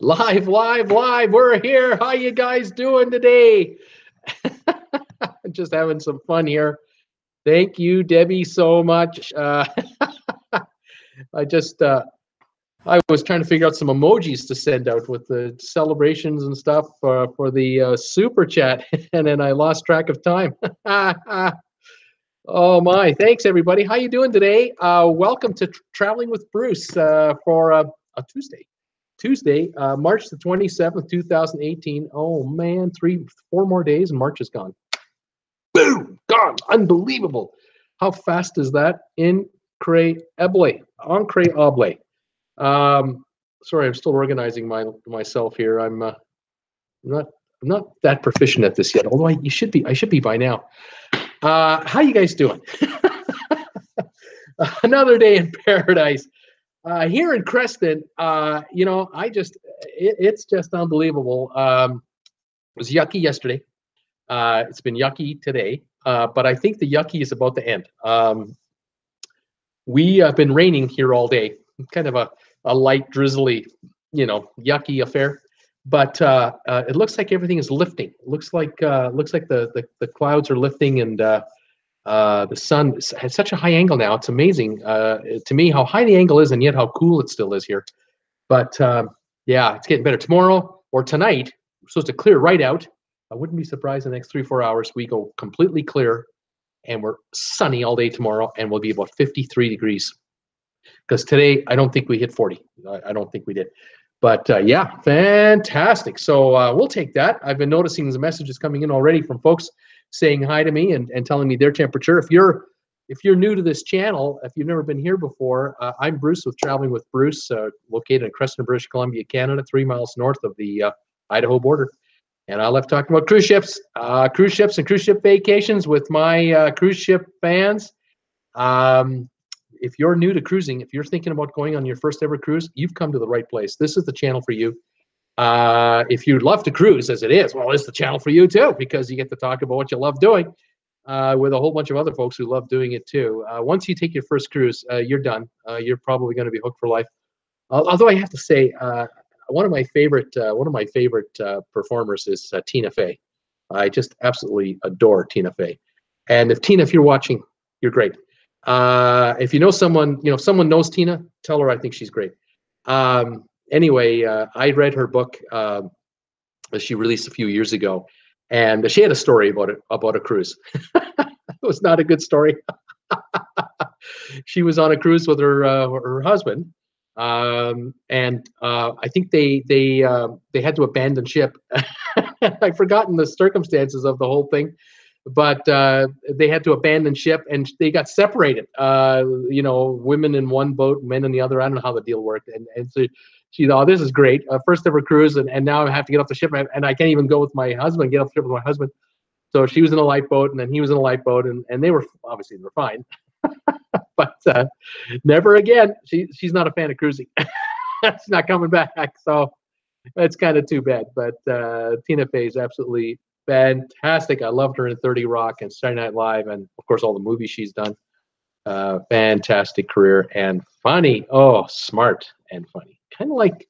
Live. We're here. How you guys doing today? Just having some fun here. Thank you, Debbie, so much. I was trying to figure out some emojis to send out with the celebrations and stuff for the super chat, and then I lost track of time. Oh my! Thanks, everybody. How you doing today? Welcome to Traveling with Bruce for a Tuesday, March the 27th, 2018. Oh man, 4 more days and March is gone. Boom, gone. Unbelievable. How fast is that? Incredible. Sorry, I'm still organizing myself here. I'm not that proficient at this yet, although I should be by now. How you guys doing? Another day in paradise. Here in Creston, it's just unbelievable. It was yucky yesterday. It's been yucky today, but I think the yucky is about to end. We have been raining here all day, kind of a light, drizzly, yucky affair. But it looks like everything is lifting. It looks like the clouds are lifting, and the sun has such a high angle now. It's amazing to me how high the angle is, and yet how cool it still is here. But yeah, it's getting better. Tomorrow or tonight, we're supposed to clear right out. I wouldn't be surprised in the next 3 or 4 hours we go completely clear, and we're sunny all day tomorrow, and we'll be about 53 degrees. Because today, I don't think we hit 40. I don't think we did. But yeah, fantastic. So we'll take that. I've been noticing the messages coming in already from folks saying hi to me and telling me their temperature. If you're new to this channel, if you've never been here before, I'm Bruce with Traveling with Bruce, located in Creston, British Columbia, Canada, 3 miles north of the Idaho border. And I love talking about cruise ships and cruise ship vacations with my cruise ship fans. If you're new to cruising, if you're thinking about going on your first ever cruise, you've come to the right place. This is the channel for you. If you'd love to cruise as it is, well, it's the channel for you too, because you get to talk about what you love doing with a whole bunch of other folks who love doing it too. Once you take your first cruise, you're done. You're probably going to be hooked for life. Although I have to say, one of my favorite performers is Tina Fey. I just absolutely adore Tina Fey. And if you're watching, you're great. If you know someone, someone knows Tina, tell her I think she's great. Anyway, I read her book that she released a few years ago, and she had a story about a cruise. It was not a good story. She was on a cruise with her husband, and I think they had to abandon ship. I've forgotten the circumstances of the whole thing. But they had to abandon ship, and they got separated. Women in one boat, men in the other. I don't know how the deal worked. And so she thought, oh, this is great. First ever cruise, and now I have to get off the ship, and I can't even go with my husband, get off the ship with my husband. So she was in a light boat, and then he was in a light boat, and they were fine. But never again. She's not a fan of cruising. She's not coming back. So that's kind of too bad. But Tina Fey is absolutely fantastic. I loved her in 30 Rock and Saturday Night Live, and of course all the movies she's done. Fantastic career and funny. Oh, smart and funny. Kind of like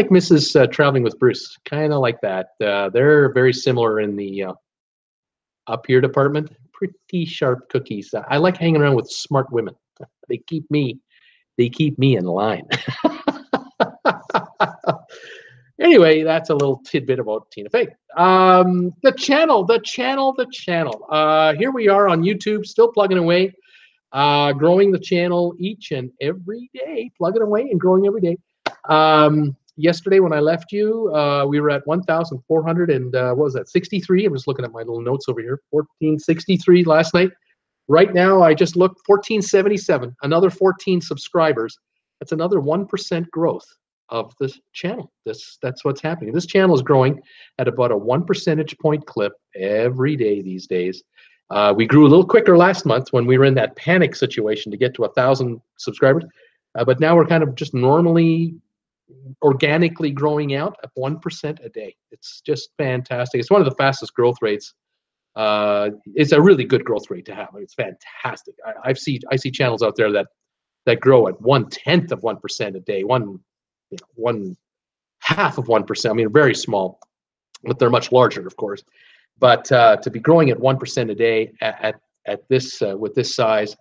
Mrs. Traveling with Bruce. Kind of like that. They're very similar in the up here department. Pretty sharp cookies. I like hanging around with smart women. They keep me in line. Anyway, that's a little tidbit about Tina Fey. The channel. Here we are on YouTube, still plugging away, growing the channel each and every day, plugging away and growing every day. Yesterday when I left you, we were at 1,400 and what was that, 63? I'm just looking at my little notes over here. 1,463 last night. Right now, I just looked, 1,477. Another 14 subscribers. That's another 1% growth of this channel. That's what's happening. This channel is growing at about a 1 percentage point clip every day these days. We grew a little quicker last month when we were in that panic situation to get to 1,000 subscribers, but now we're kind of just normally, organically growing out at 1% a day. It's just fantastic. It's one of the fastest growth rates. It's a really good growth rate to have. It's fantastic. I see channels out there that grow at 1/10 of 1% a day, one half of 1%. I mean, very small, but they're much larger, of course. But to be growing at 1% a day at this with this size,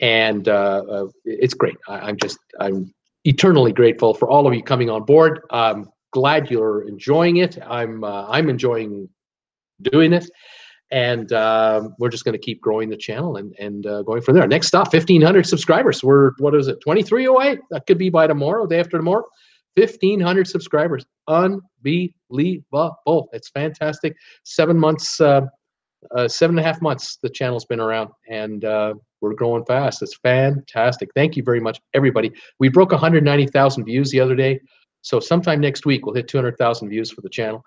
and it's great. I'm eternally grateful for all of you coming on board. I'm glad you're enjoying it. I'm enjoying doing it, and we're just going to keep growing the channel and going from there. Next stop, 1,500 subscribers. We're, what is it, 23 away? That could be by tomorrow, day after tomorrow. 1,500 subscribers. Unbelievable. It's fantastic. 7 months, 7.5 months the channel's been around, and we're growing fast. It's fantastic. Thank you very much, everybody. We broke 190,000 views the other day, so sometime next week we'll hit 200,000 views for the channel.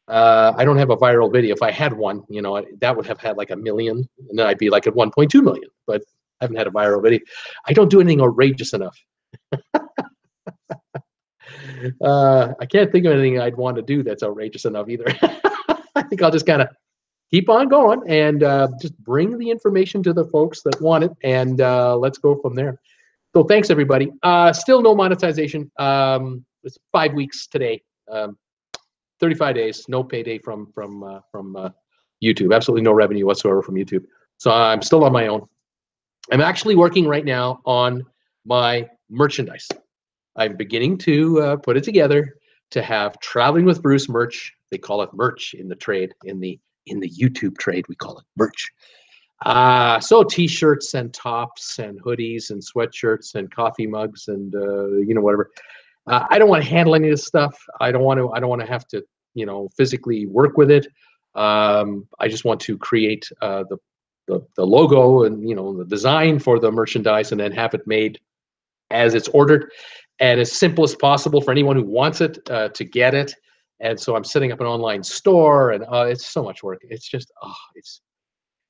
I don't have a viral video. If I had one, you know, that would have had like 1 million, and then I'd be like at 1.2 million, but I haven't had a viral video. I don't do anything outrageous enough. I can't think of anything I'd want to do that's outrageous enough either. I think I'll just kind of keep on going and just bring the information to the folks that want it, and let's go from there. So thanks, everybody. Still no monetization. It's 5 weeks today. 35 days, no payday from YouTube. Absolutely no revenue whatsoever from YouTube. So I'm still on my own. I'm actually working right now on my merchandise. I'm beginning to put it together to have Traveling with Bruce merch. They call it merch in the trade, in the YouTube trade, we call it merch. So t-shirts and tops and hoodies and sweatshirts and coffee mugs and you know, whatever. I don't want to handle any of this stuff. I don't want to have to, you know, physically work with it. I just want to create the logo and, you know, the design for the merchandise, and then have it made as it's ordered and as simple as possible for anyone who wants it to get it. And so I'm setting up an online store, and it's so much work. It's just,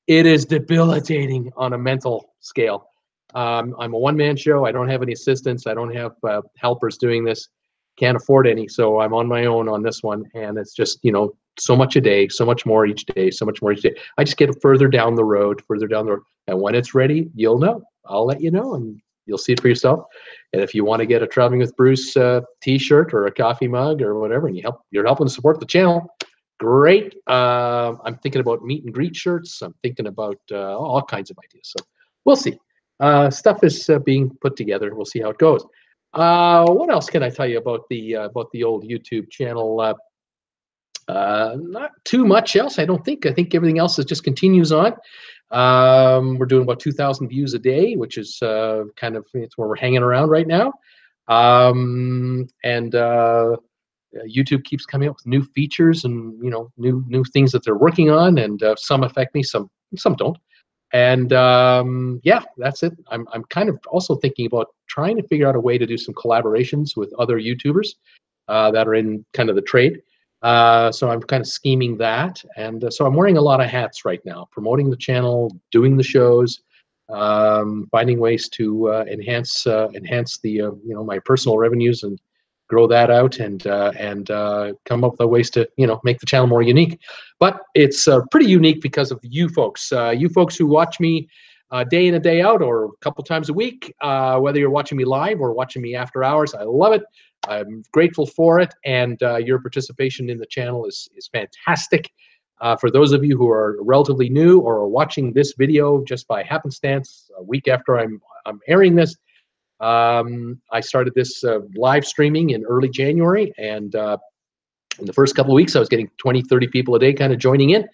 it is debilitating on a mental scale. I'm a one-man show. I don't have any assistants. I don't have helpers doing this. Can't afford any. So I'm on my own on this one. And it's just, you know, so much a day, so much more each day, so much more each day. I just get further down the road. And when it's ready, you'll know. I'll let you know, and you'll see it for yourself. And if you want to get a Traveling with Bruce t-shirt or a coffee mug or whatever, and you're helping to support the channel, great. I'm thinking about meet and greet shirts. I'm thinking about all kinds of ideas. So we'll see. Stuff is being put together. We'll see how it goes. What else can I tell you about the old YouTube channel? Not too much else, I don't think. I think everything else just continues on. We're doing about 2,000 views a day, which is kind of, it's where we're hanging around right now. YouTube keeps coming up with new features and, you know, new things that they're working on, and some affect me, some don't. And yeah, that's it. I'm kind of also thinking about trying to figure out a way to do some collaborations with other YouTubers that are in kind of the trade. So I'm kind of scheming that, and so I'm wearing a lot of hats right now, promoting the channel, doing the shows, finding ways to enhance the you know, my personal revenues and grow that out, and come up with ways to, you know, make the channel more unique. But it's pretty unique because of you folks who watch me day in and day out, or a couple times a week, whether you're watching me live or watching me after hours. I love it. I'm grateful for it, and your participation in the channel is fantastic. For those of you who are relatively new or are watching this video just by happenstance a week after I'm airing this, I started this live streaming in early January, and in the first couple of weeks I was getting 20, 30 people a day kind of joining in.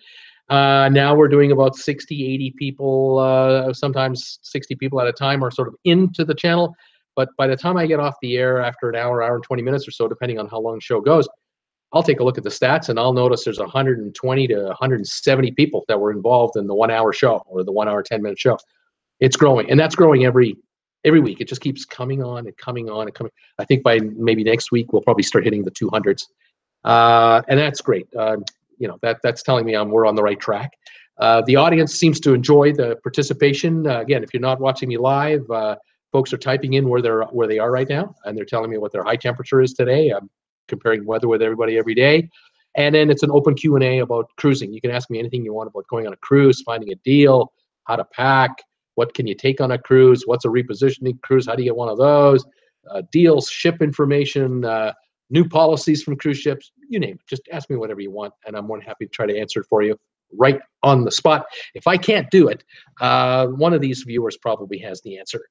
Now we're doing about 60, 80 people, sometimes 60 people at a time are sort of into the channel. But by the time I get off the air after an hour and 20 minutes or so, depending on how long the show goes, I'll take a look at the stats, and I'll notice there's 120 to 170 people that were involved in the 1 hour show or the 1 hour, 10-minute show. It's growing, and that's growing every week. It just keeps coming on and coming on and coming. I think by maybe next week, we'll probably start hitting the 200s. And that's great. You know, that's telling me we're on the right track. The audience seems to enjoy the participation. Again, if you're not watching me live, folks are typing in where they are right now, and they're telling me what their high temperature is today. I'm comparing weather with everybody every day. And then it's an open Q&A about cruising. You can ask me anything you want about going on a cruise, finding a deal, how to pack, what can you take on a cruise, what's a repositioning cruise, how do you get one of those, deals, ship information, new policies from cruise ships, you name it. Just ask me whatever you want, and I'm more than happy to try to answer it for you right on the spot. If I can't do it, one of these viewers probably has the answer.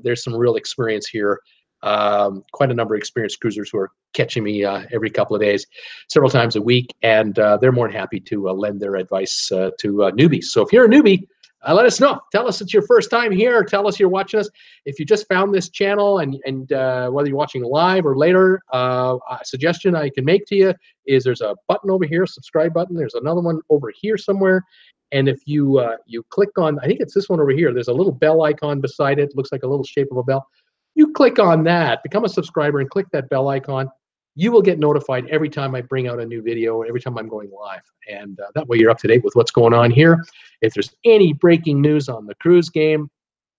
There's some real experience here. Quite a number of experienced cruisers who are catching me every couple of days, several times a week, and they're more than happy to lend their advice to newbies. So if you're a newbie, let us know. Tell us it's your first time here. Tell us you're watching us. If you just found this channel and whether you're watching live or later, a suggestion I can make to you is there's a button over here, subscribe button. There's another one over here somewhere. And if you click on, I think it's this one over here, there's a little bell icon beside it. It looks like a little shape of a bell. You click on that, become a subscriber, and click that bell icon. You will get notified every time I bring out a new video, every time I'm going live. And that way you're up to date with what's going on here. If there's any breaking news on the cruise game,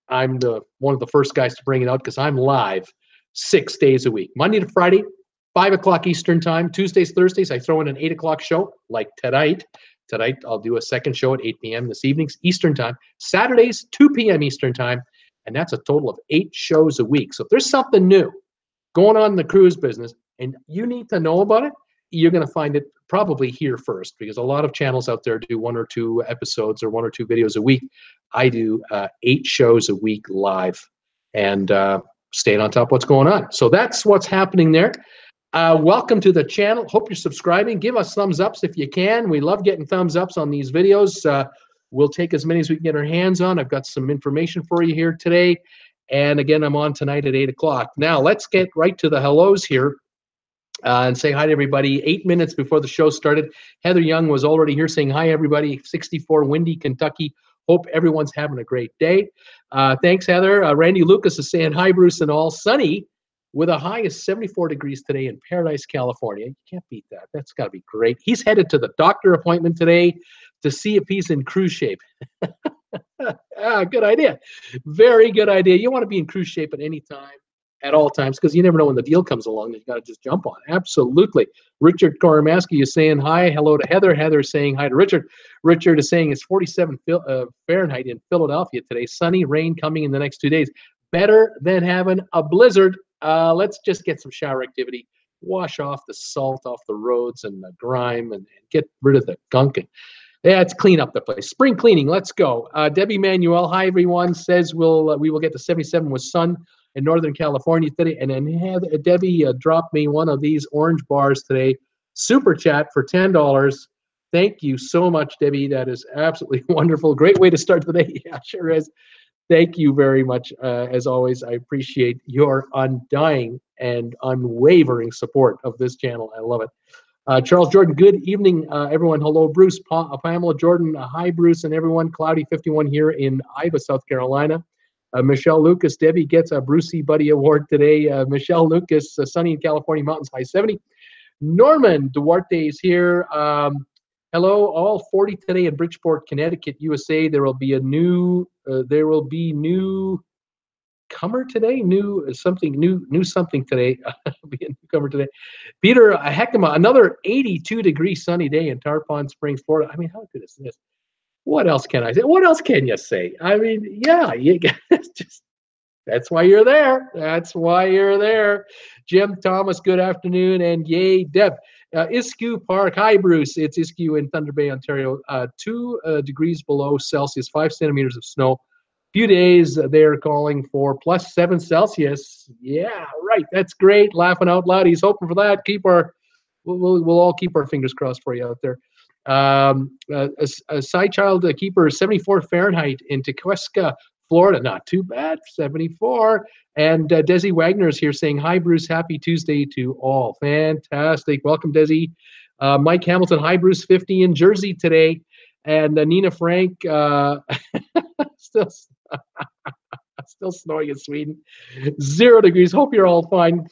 I'm one of the first guys to bring it out because I'm live 6 days a week. Monday to Friday, 5 o'clock Eastern time. Tuesdays, Thursdays, I throw in an 8 o'clock show like tonight. Tonight, I'll do a second show at 8 p.m. this evening, Eastern time. Saturdays, 2 p.m. Eastern time. And that's a total of 8 shows a week. So if there's something new going on in the cruise business and you need to know about it, you're going to find it probably here first, because a lot of channels out there do 1 or 2 episodes or 1 or 2 videos a week. I do 8 shows a week live and staying on top of what's going on. So that's what's happening there. Welcome to the channel. Hope you're subscribing. Give us thumbs ups if you can. We love getting thumbs ups on these videos. We'll take as many as we can get our hands on. I've got some information for you here today. And again, I'm on tonight at 8 o'clock. Now, let's get right to the hellos here and say hi to everybody. 8 minutes before the show started, Heather Young was already here saying hi, everybody. 64 windy Kentucky. Hope everyone's having a great day. Thanks, Heather. Randy Lucas is saying hi, Bruce and all. Sunny with a high of 74 degrees today in Paradise, California. You can't beat that. That's got to be great. He's headed to the doctor appointment today to see if he's in cruise shape. Good idea. Very good idea. You want to be in cruise shape at any time, at all times, because you never know when the deal comes along that you got to just jump on. Absolutely. Richard Koromaski is saying hi. Hello to Heather. Heather is saying hi to Richard. Richard is saying it's 47 Fahrenheit in Philadelphia today. Sunny, rain coming in the next 2 days. Better than having a blizzard. Let's just get some shower activity. Wash off the salt off the roads and the grime and get rid of the gunk. And yeah, let's clean up the place. Spring cleaning. Let's go. Debbie Manuel, hi everyone. Says we will get to 77 with sun in Northern California today. And then Debbie dropped me one of these orange bars today. Super chat for $10. Thank you so much, Debbie. That is absolutely wonderful. Great way to start the day. Yeah, sure is. Thank you very much. As always, I appreciate your undying and unwavering support of this channel. I love it. Charles Jordan, good evening, everyone. Hello, Bruce, Pamela, Jordan. Hi, Bruce, and everyone. Cloudy 51 here in Ivy, South Carolina. Michelle Lucas, Debbie gets a Brucey Buddy Award today. Michelle Lucas, sunny in California mountains, high 70. Norman Duarte is here. Hello, all 40 today in Bridgeport, Connecticut, USA. There will be newcomer today, new something today. Be a newcomer today. Peter Heckema, another 82 degree sunny day in Tarpon Springs, Florida. I mean, how good is this? What else can I say? What else can you say? I mean, yeah, that's why you're there. That's why you're there. Jim Thomas, good afternoon, and yay, Deb. Iskew Park, hi Bruce. It's Iskew in Thunder Bay, Ontario. 2 degrees below Celsius, 5 centimeters of snow. Few days they're calling for +7 Celsius. Yeah, right. That's great. Laughing out loud. He's hoping for that. We'll all keep our fingers crossed for you out there. A side child keeper, 74 Fahrenheit in Tequesca, Florida. Not too bad. 74. And Desi Wagner is here saying, hi, Bruce. Happy Tuesday to all. Fantastic. Welcome, Desi. Mike Hamilton, hi, Bruce. 50 in Jersey today. And Nina Frank, still snowing in Sweden. 0 degrees. Hope you're all fine.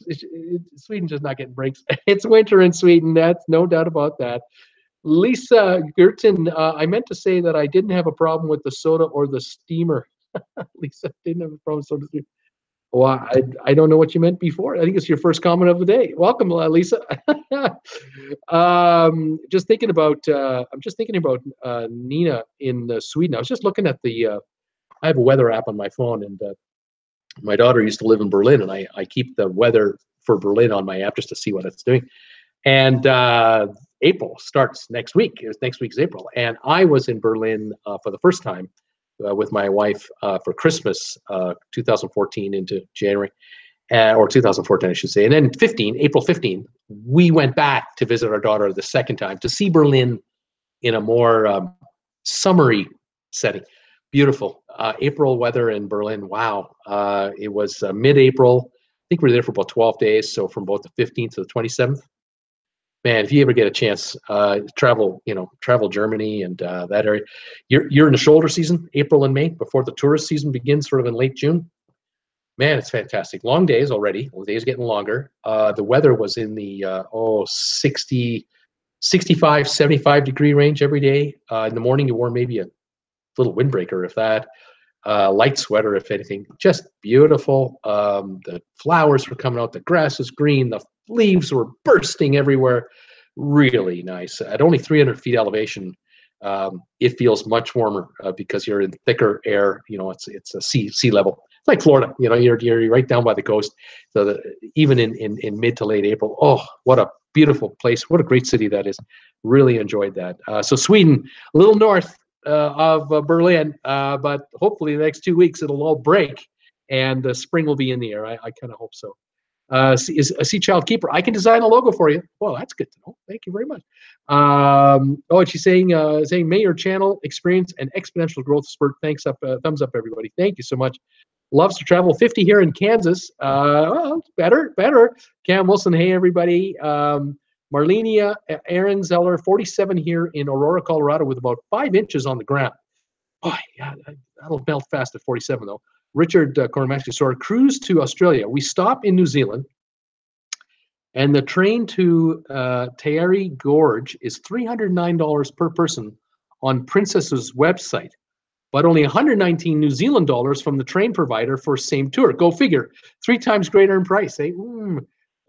Sweden's just not getting breaks. It's winter in Sweden. That's no doubt about that. Lisa Gerton, I meant to say that I didn't have a problem with the soda or the steamer. Lisa didn't have a problem with soda. Well, I don't know what you meant before. I think it's your first comment of the day. Welcome, Lisa. I'm just thinking about Nina in Sweden. I was just looking at I have a weather app on my phone, and my daughter used to live in Berlin, and I keep the weather for Berlin on my app just to see what it's doing. And April starts next week. Next week's April. And I was in Berlin for the first time with my wife for Christmas 2014 into January. Or 2014, I should say. And then April 15, we went back to visit our daughter the second time to see Berlin in a more summery setting. Beautiful. April weather in Berlin. Wow. It was mid-April. I think we were there for about 12 days. So from both the 15th to the 27th. Man, if you ever get a chance, travel Germany and that area. You're in the shoulder season, April and May, before the tourist season begins sort of in late June. Man, it's fantastic. Long days already. The days getting longer. The weather was in the 60, 65, 75 degree range every day. In the morning, you wore maybe a little windbreaker, if that. Light sweater, if anything. Just beautiful. The flowers were coming out. The grass is green. The leaves were bursting everywhere. Really nice. At only 300 feet elevation, it feels much warmer because you're in thicker air. It's a sea level. It's like Florida, you're right down by the coast. So even in mid to late April, oh, what a beautiful place. What a great city that is. Really enjoyed that. So Sweden, a little north of Berlin, but hopefully the next 2 weeks it'll all break and spring will be in the air. I kind of hope so. Is a Sea Child Keeper. I can design a logo for you. Well, that's good to know. Thank you very much. And she's saying, may your channel experience an exponential growth spurt. Thumbs up, everybody. Thank you so much. Loves to travel. 50 here in Kansas. Well, better. Cam Wilson, hey, everybody. Marlenia Aaron Zeller, 47 here in Aurora, Colorado, with about 5 inches on the ground. Oh, yeah, that'll melt fast at 47, though. Richard Kornmaski, so our cruise to Australia. We stop in New Zealand, and the train to Taieri Gorge is $309 per person on Princess's website, but only 119 New Zealand dollars from the train provider for same tour. Go figure. 3 times greater in price. Eh?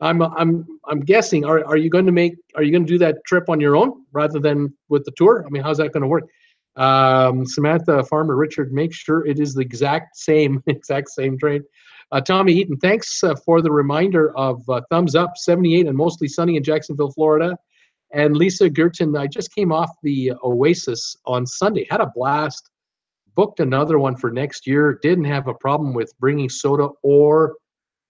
I'm guessing. Are you going to do that trip on your own rather than with the tour? I mean, how's that going to work? Samantha Farmer Richard, make sure it is the exact same train. Tommy Eaton, thanks for the reminder of thumbs up. 78 and mostly sunny in Jacksonville, Florida. And Lisa Gerton, I just came off the Oasis on Sunday. Had a blast. Booked another one for next year. Didn't have a problem with bringing soda or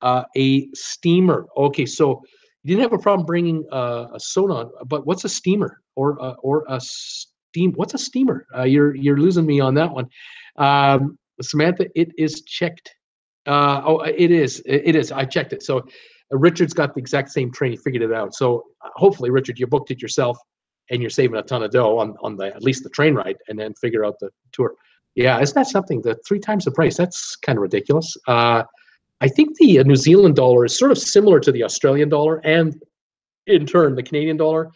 a steamer. Okay, so you didn't have a problem bringing a soda, but what's a steamer or a steam? What's a steamer? You're losing me on that one. Samantha, it is checked. It is. I checked it. So Richard's got the exact same train. He figured it out. So hopefully, Richard, you booked it yourself, and you're saving a ton of dough on at least the train ride, and then figure out the tour. Yeah, isn't that something? The 3 times the price. That's kind of ridiculous. I think the New Zealand dollar is sort of similar to the Australian dollar, and in turn, the Canadian dollar.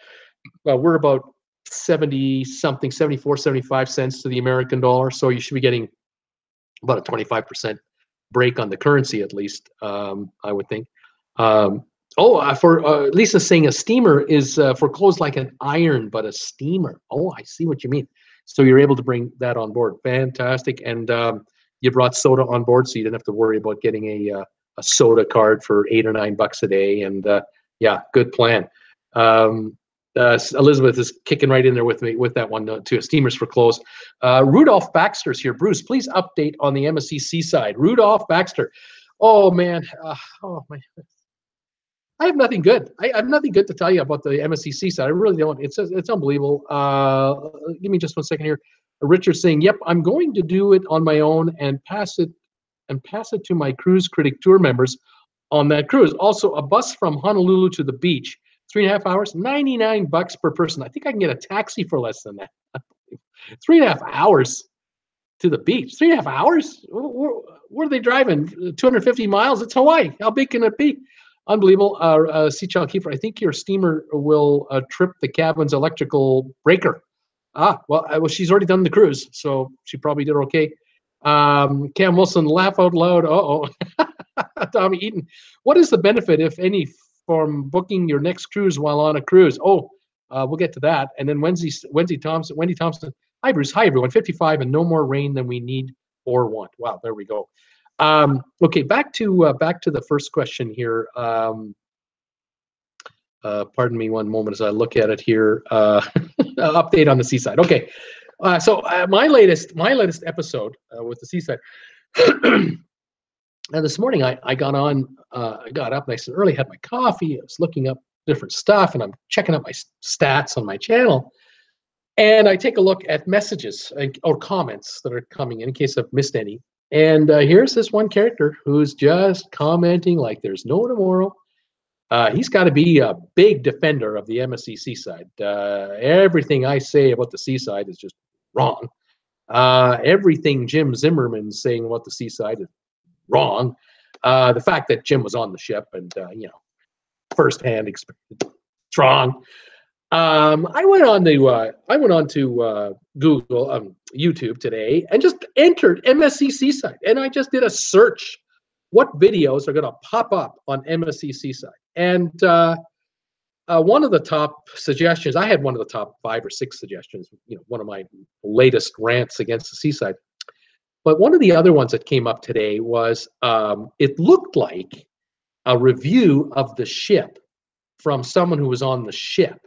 We're about 70-something, 74, 75 cents to the American dollar. So you should be getting about a 25% break on the currency, at least, I would think. For Lisa saying a steamer is for clothes like an iron, but a steamer. Oh, I see what you mean. So you're able to bring that on board. Fantastic. And you brought soda on board, so you didn't have to worry about getting a soda card for $8 or $9 a day. And yeah, good plan. Elizabeth is kicking right in there with me with that one too. Steamers for clothes. Rudolph Baxter's here. Bruce, please update on the MSC Seaside. Rudolph Baxter. Oh man. I have nothing good. I have nothing good to tell you about the MSC Seaside. I really don't. It's unbelievable. Give me just 1 second here. Richard's saying, "Yep, I'm going to do it on my own and pass it to my Cruise Critic Tour members on that cruise. Also, a bus from Honolulu to the beach, 3.5 hours, $99 per person. I think I can get a taxi for less than that. 3.5 hours to the beach. 3.5 hours? Where are they driving? 250 miles? It's Hawaii. How big can it be? Unbelievable. Sea Child Keeper, I think your steamer will trip the cabin's electrical breaker. Well, she's already done the cruise, so she probably did okay. Cam Wilson, laugh out loud. Tommy Eaton, what is the benefit, if any, from booking your next cruise while on a cruise? We'll get to that. And then Wendy Thompson. Hi, Bruce. Hi, everyone. 55 and no more rain than we need or want. Wow, there we go. Okay, back to the first question here. Pardon me one moment as I look at it here. Update on the Seaside. Okay, so my latest episode with the Seaside. Now this morning I got on. I got up nice and early, had my coffee. I was looking up different stuff, and I'm checking out my stats on my channel. And I take a look at messages or comments that are coming in case I've missed any. And here's this one character who's just commenting like there's no tomorrow. He's got to be a big defender of the MSC Seaside. Everything I say about the Seaside is just wrong. Everything Jim Zimmerman's saying about the Seaside is wrong. The fact that Jim was on the ship and, firsthand experience, it's wrong. I went on to Google, YouTube today, and just entered MSC Seaside, and I just did a search. What videos are going to pop up on MSC Seaside? And one of the top suggestions, I had one of the top 5 or 6 suggestions. One of my latest rants against the Seaside. But one of the other ones that came up today was it looked like a review of the ship from someone who was on the ship.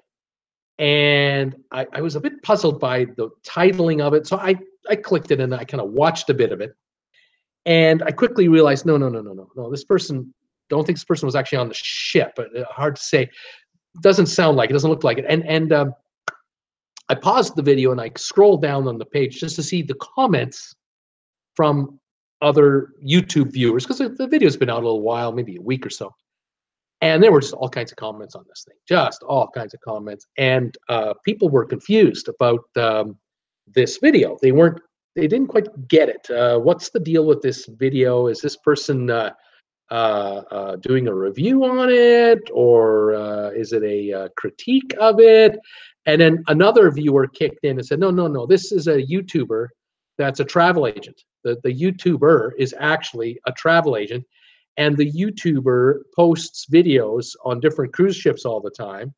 And I was a bit puzzled by the titling of it. So I clicked it and I kind of watched a bit of it. And I quickly realized, no, this person, don't think this person was actually on the ship. Hard to say. Doesn't sound like it, doesn't look like it. And I paused the video and I scrolled down on the page just to see the comments from other YouTube viewers, because the video's been out a little while, maybe a week or so. And there were just all kinds of comments on this thing, just all kinds of comments. And people were confused about this video. They didn't quite get it. What's the deal with this video? Is this person doing a review on it, or is it a critique of it? And then another viewer kicked in and said, no, this is a YouTuber that's a travel agent. The YouTuber is actually a travel agent. And the YouTuber posts videos on different cruise ships all the time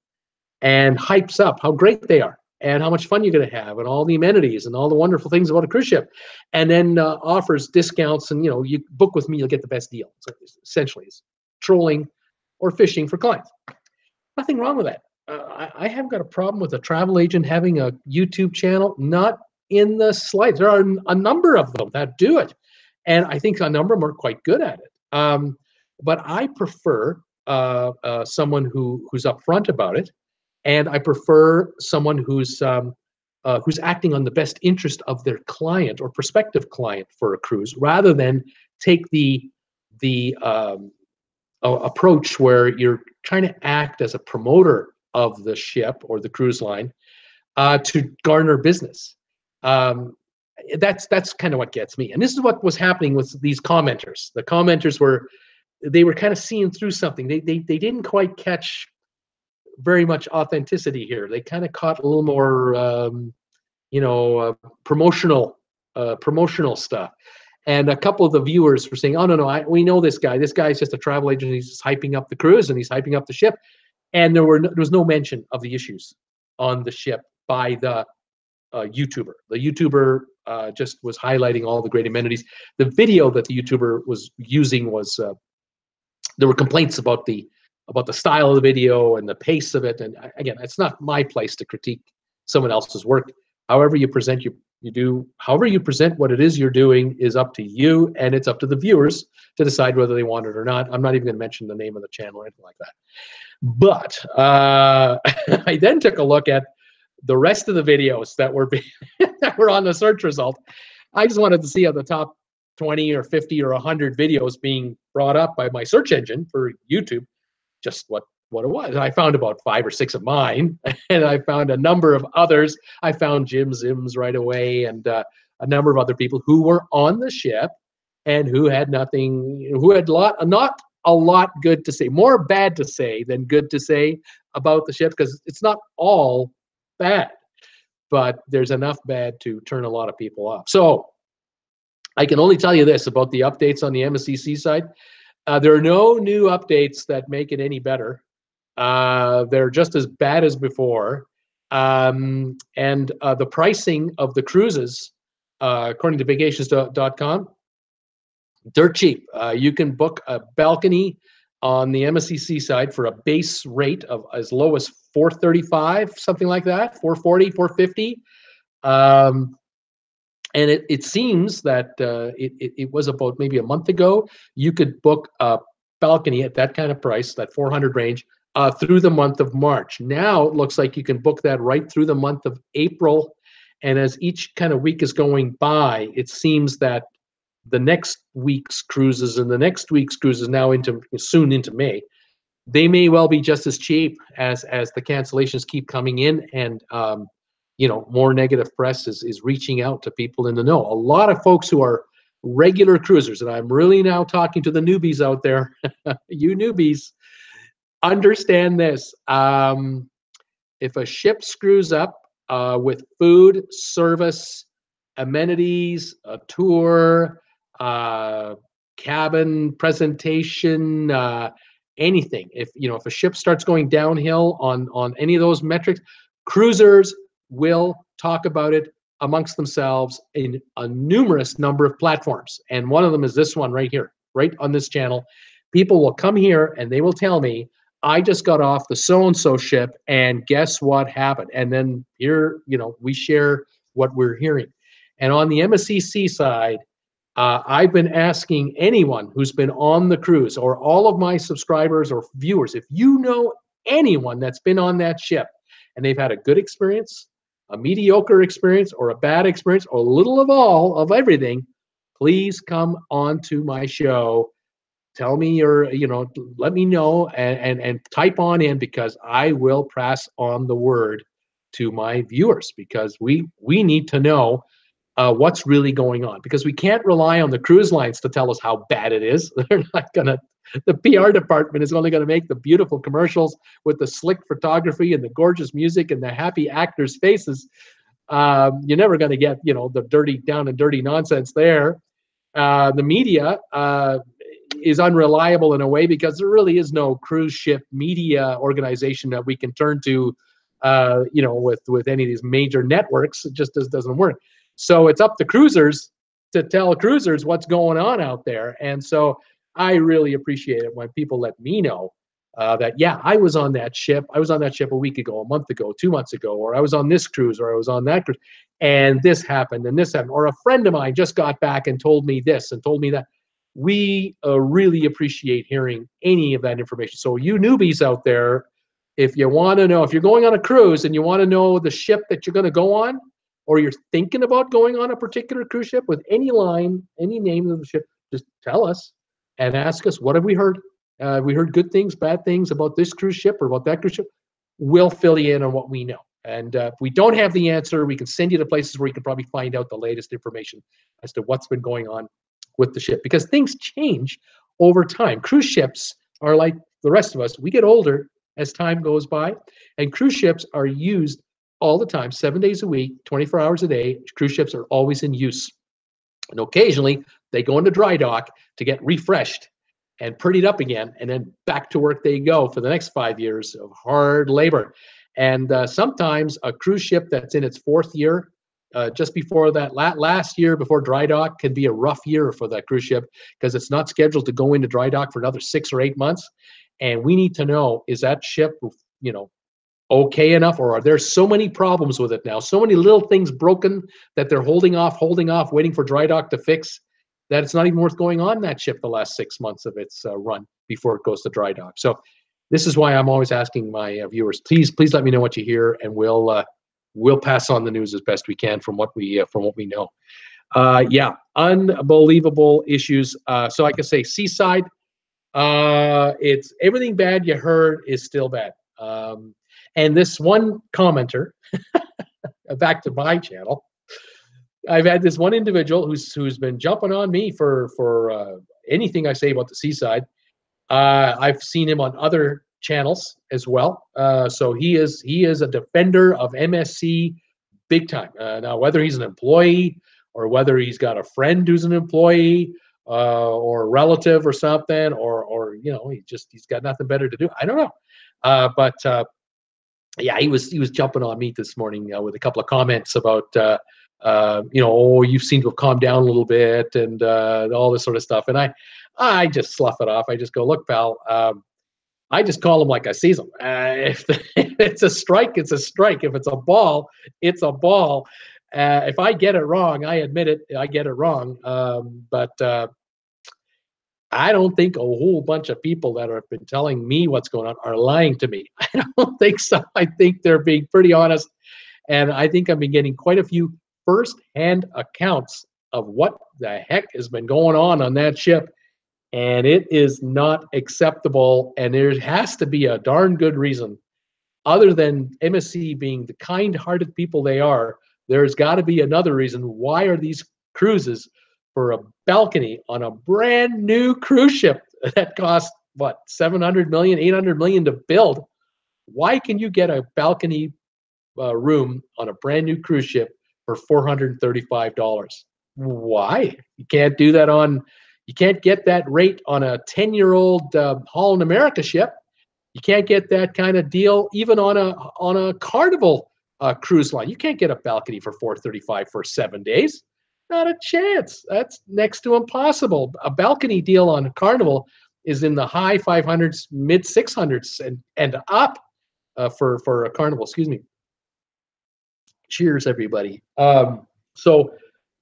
and hypes up how great they are and how much fun you're going to have and all the amenities and all the wonderful things about a cruise ship. And then offers discounts and, you book with me, you'll get the best deal. So essentially, it's trolling or fishing for clients. Nothing wrong with that. I haven't got a problem with a travel agent having a YouTube channel, not in the slightest. There are a number of them that do it. And I think a number of them are quite good at it. But I prefer someone who's upfront about it, and I prefer someone who's acting on the best interest of their client or prospective client for a cruise, rather than take the approach where you're trying to act as a promoter of the ship or the cruise line to garner business. That's kind of what gets me. And this is what was happening with these commenters. The commenters were kind of seeing through something. They didn't quite catch very much authenticity here. They kind of caught a little more, promotional stuff. And a couple of the viewers were saying, "Oh no, we know this guy. This guy's just a travel agent. He's just hyping up the cruise and he's hyping up the ship." And there was no mention of the issues on the ship by the YouTuber. The YouTuber just was highlighting all the great amenities. The video that the YouTuber was using was there were complaints about the style of the video and the pace of it. And again, it's not my place to critique someone else's work. However you present however you present what it is you're doing is up to you, and it's up to the viewers to decide whether they want it or not. I'm not even going to mention the name of the channel or anything like that. But I then took a look at the rest of the videos that were that were on the search result. I just wanted to see how the top 20 or 50 or 100 videos being brought up by my search engine for YouTube, just what it was. And I found about 5 or 6 of mine, and I found a number of others. I found Jim Zims right away, and a number of other people who were on the ship and who had not a lot good to say, more bad to say than good to say about the ship, because it's not all bad, but there's enough bad to turn a lot of people off. So I can only tell you this about the updates on the MSC Seaside. There are no new updates that make it any better. They're just as bad as before. And the pricing of the cruises, according to vacations.com, Dirt cheap. You can book a balcony on the MSC Seaside for a base rate of as low as $435, something like that, $440, $450. And it seems that it was about maybe a month ago, you could book a balcony at that kind of price, that 400 range, through the month of March. Now it looks like you can book that right through the month of April. And as each kind of week is going by, it seems that the next week's cruises and the next week's cruises now soon into May, they may well be just as cheap as the cancellations keep coming in, and more negative press is reaching out to people in the know. A lot of folks who are regular cruisers, and I'm really now talking to the newbies out there, you newbies, understand this. If a ship screws up with food, service, amenities, a tour, cabin presentation, anything. If a ship starts going downhill on any of those metrics, cruisers will talk about it amongst themselves in a numerous number of platforms. And one of them is this one right here, right on this channel. People will come here and they will tell me, I just got off the so-and-so ship and guess what happened? And then here, we share what we're hearing. And on the MSC Seaside, I've been asking anyone who's been on the cruise, or all of my subscribers or viewers, if you know anyone that's been on that ship and they've had a good experience, a mediocre experience, or a bad experience, or a little of all of everything, please come on to my show. Tell me, or let me know, and type on in, because I will pass on the word to my viewers, because we need to know what's really going on, because we can't rely on the cruise lines to tell us how bad it is. They're not gonna. The PR department is only going to make the beautiful commercials with the slick photography and the gorgeous music and the happy actors' faces. You're never going to get the dirty down and dirty nonsense there. The media is unreliable in a way, because there really is no cruise ship media organization that we can turn to, with any of these major networks. It just doesn't work. So it's up to cruisers to tell cruisers what's going on out there. And so I really appreciate it when people let me know that, yeah, I was on that ship. I was on that ship a week ago, a month ago, 2 months ago, or I was on this cruise, or I was on that cruise, and this happened, and this happened, or a friend of mine just got back and told me this and told me that. We really appreciate hearing any of that information. So you newbies out there, if you want to know, if you're going on a cruise and you want to know the ship that you're going to go on, or you're thinking about going on a particular cruise ship with any line, any name of the ship, just tell us and ask us, what have we heard? We heard good things, bad things about this cruise ship or about that cruise ship. We'll fill you in on what we know. And if we don't have the answer, we can send you to places where you can probably find out the latest information as to what's been going on with the ship, because things change over time. Cruise ships are like the rest of us. We get older as time goes by, and cruise ships are used all the time, 7 days a week, 24 hours a day. Cruise ships are always in use. And occasionally they go into dry dock to get refreshed and prettied up again, and then back to work they go for the next 5 years of hard labor. And sometimes a cruise ship that's in its fourth year, just before that last year before dry dock, can be a rough year for that cruise ship, because it's not scheduled to go into dry dock for another 6 or 8 months. And we need to know, is that ship, okay enough, or are there so many problems with it now, so many little things broken that they're holding off, waiting for dry dock to fix, that it's not even worth going on that ship the last 6 months of its run before it goes to dry dock. So this is why I'm always asking my viewers, please let me know what you hear, and we'll pass on the news as best we can from what we know. Yeah, unbelievable issues. So like I say, Seaside, it's everything bad you heard is still bad. And this one commenter, back to my channel, I've had this one individual who's been jumping on me for anything I say about the Seaside. I've seen him on other channels as well. So he is a defender of MSC big time. Now, whether he's an employee or whether he's got a friend who's an employee, or a relative or something, or he's got nothing better to do, I don't know. But yeah, he was jumping on me this morning with a couple of comments about Oh, you seem to have calmed down a little bit, and all this sort of stuff. And I just slough it off. I just go, look, pal. I just call them like I see them. If it's a strike, it's a strike. If it's a ball, it's a ball. If I get it wrong, I admit it. I get it wrong. But I don't think a whole bunch of people that have been telling me what's going on are lying to me. I don't think so. I think they're being pretty honest. And I think I've been getting quite a few first-hand accounts of what the heck has been going on that ship. And it is not acceptable. And there has to be a darn good reason. Other than MSC being the kind-hearted people they are, there's got to be another reason. Why are these cruises for a balcony on a brand new cruise ship that costs, what, 700 million, 800 million to build? Why can you get a balcony room on a brand new cruise ship for $435? Why? You can't do that you can't get that rate on a 10-year-old Holland America ship. You can't get that kind of deal even on a Carnival cruise line. You can't get a balcony for $435 for 7 days. Not a chance. That's next to impossible. A balcony deal on Carnival is in the high 500s, mid 600s, and up for a Carnival. Excuse me. Cheers, everybody. So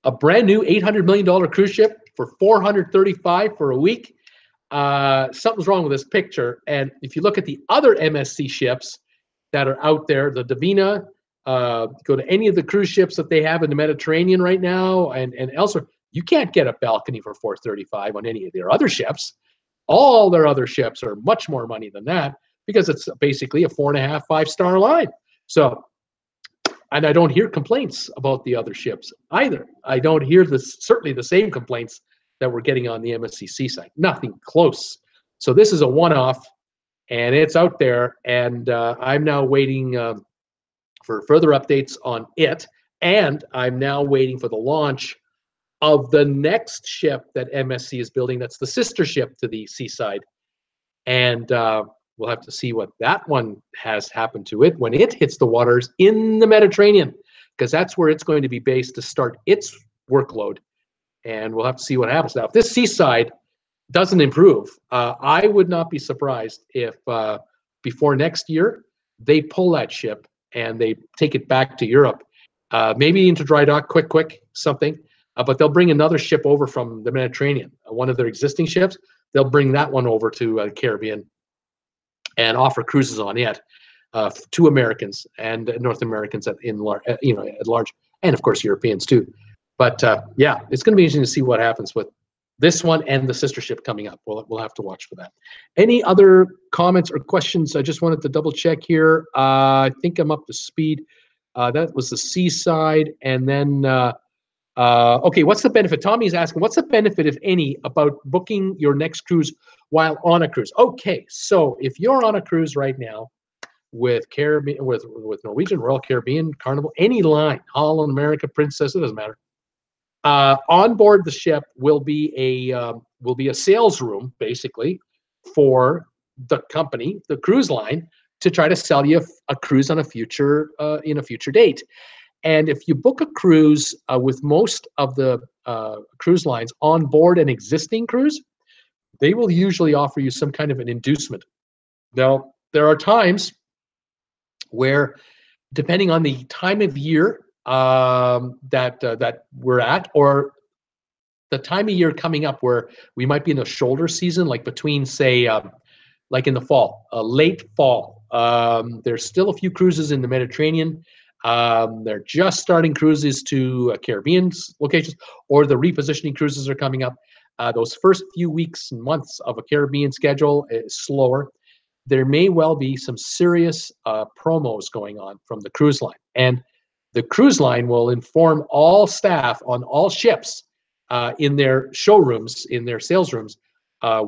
a brand new $800 million cruise ship for $435 for a week. Something's wrong with this picture. And if you look at the other MSC ships that are out there, the Divina, go to any of the cruise ships that they have in the Mediterranean right now and elsewhere, you can't get a balcony for $435 on any of their other ships. All their other ships are much more money than that because it's basically a 4.5, 5-star line. So, and I don't hear complaints about the other ships either. I don't hear certainly the same complaints that we're getting on the MSC Seaside. Nothing close. So this is a one-off, and it's out there, and I'm now waiting for further updates on it, and I'm now waiting for the launch of the next ship that MSC is building. That's the sister ship to the Seaside, and we'll have to see what that one has happened to it when it hits the waters in the Mediterranean, because that's where it's going to be based to start its workload. And we'll have to see what happens. Now, if this Seaside doesn't improve, I would not be surprised if before next year they pull that ship and they take it back to Europe, maybe into dry dock, quick, something. But they'll bring another ship over from the Mediterranean, one of their existing ships. They'll bring that one over to the Caribbean and offer cruises on it to Americans and North Americans at large, and of course Europeans too. But yeah, it's going to be interesting to see what happens with this one and the sister ship coming up. We'll have to watch for that. Any other comments or questions? I just wanted to double check here. I think I'm up to speed. That was the Seaside, and then okay, what's the benefit? Tommy's asking, what's the benefit, if any, about booking your next cruise while on a cruise? Okay, so if you're on a cruise right now with Caribbean, with Norwegian, Royal Caribbean, Carnival, any line, Holland America, Princess, it doesn't matter. On board the ship will be a sales room, basically, for the company, the cruise line, to try to sell you a cruise on a future date. And if you book a cruise with most of the cruise lines on board an existing cruise, they will usually offer you some kind of an inducement. Now, there are times where, depending on the time of year that we're at, or the time of year coming up where we might be in a shoulder season, like between, say, like in the fall, late fall. There's still a few cruises in the Mediterranean. They're just starting cruises to Caribbean locations, or the repositioning cruises are coming up. Those first few weeks and months of a Caribbean schedule is slower. There may well be some serious promos going on from the cruise line. And the cruise line will inform all staff on all ships in their showrooms, in their sales rooms,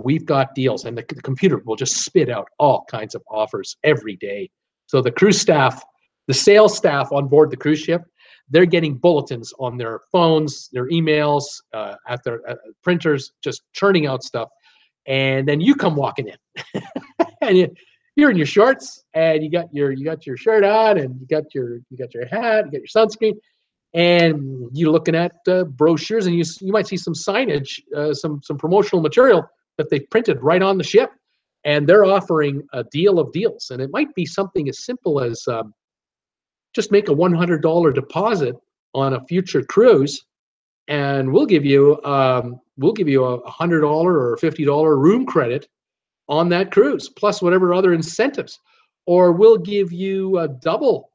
we've got deals. And the computer will just spit out all kinds of offers every day. So the cruise staff, the sales staff on board the cruise ship, they're getting bulletins on their phones, their emails, at their printers, just churning out stuff. And then you come walking in, and you're in your shorts, and you got your shirt on, and you got your hat, you got your sunscreen, and you're looking at brochures, and you might see some signage, some promotional material that they've printed right on the ship, and they're offering a deal of deals. And it might be something as simple as just make a $100 deposit on a future cruise, and we'll give you a $100 or $50 room credit on that cruise, plus whatever other incentives. Or we'll give you a double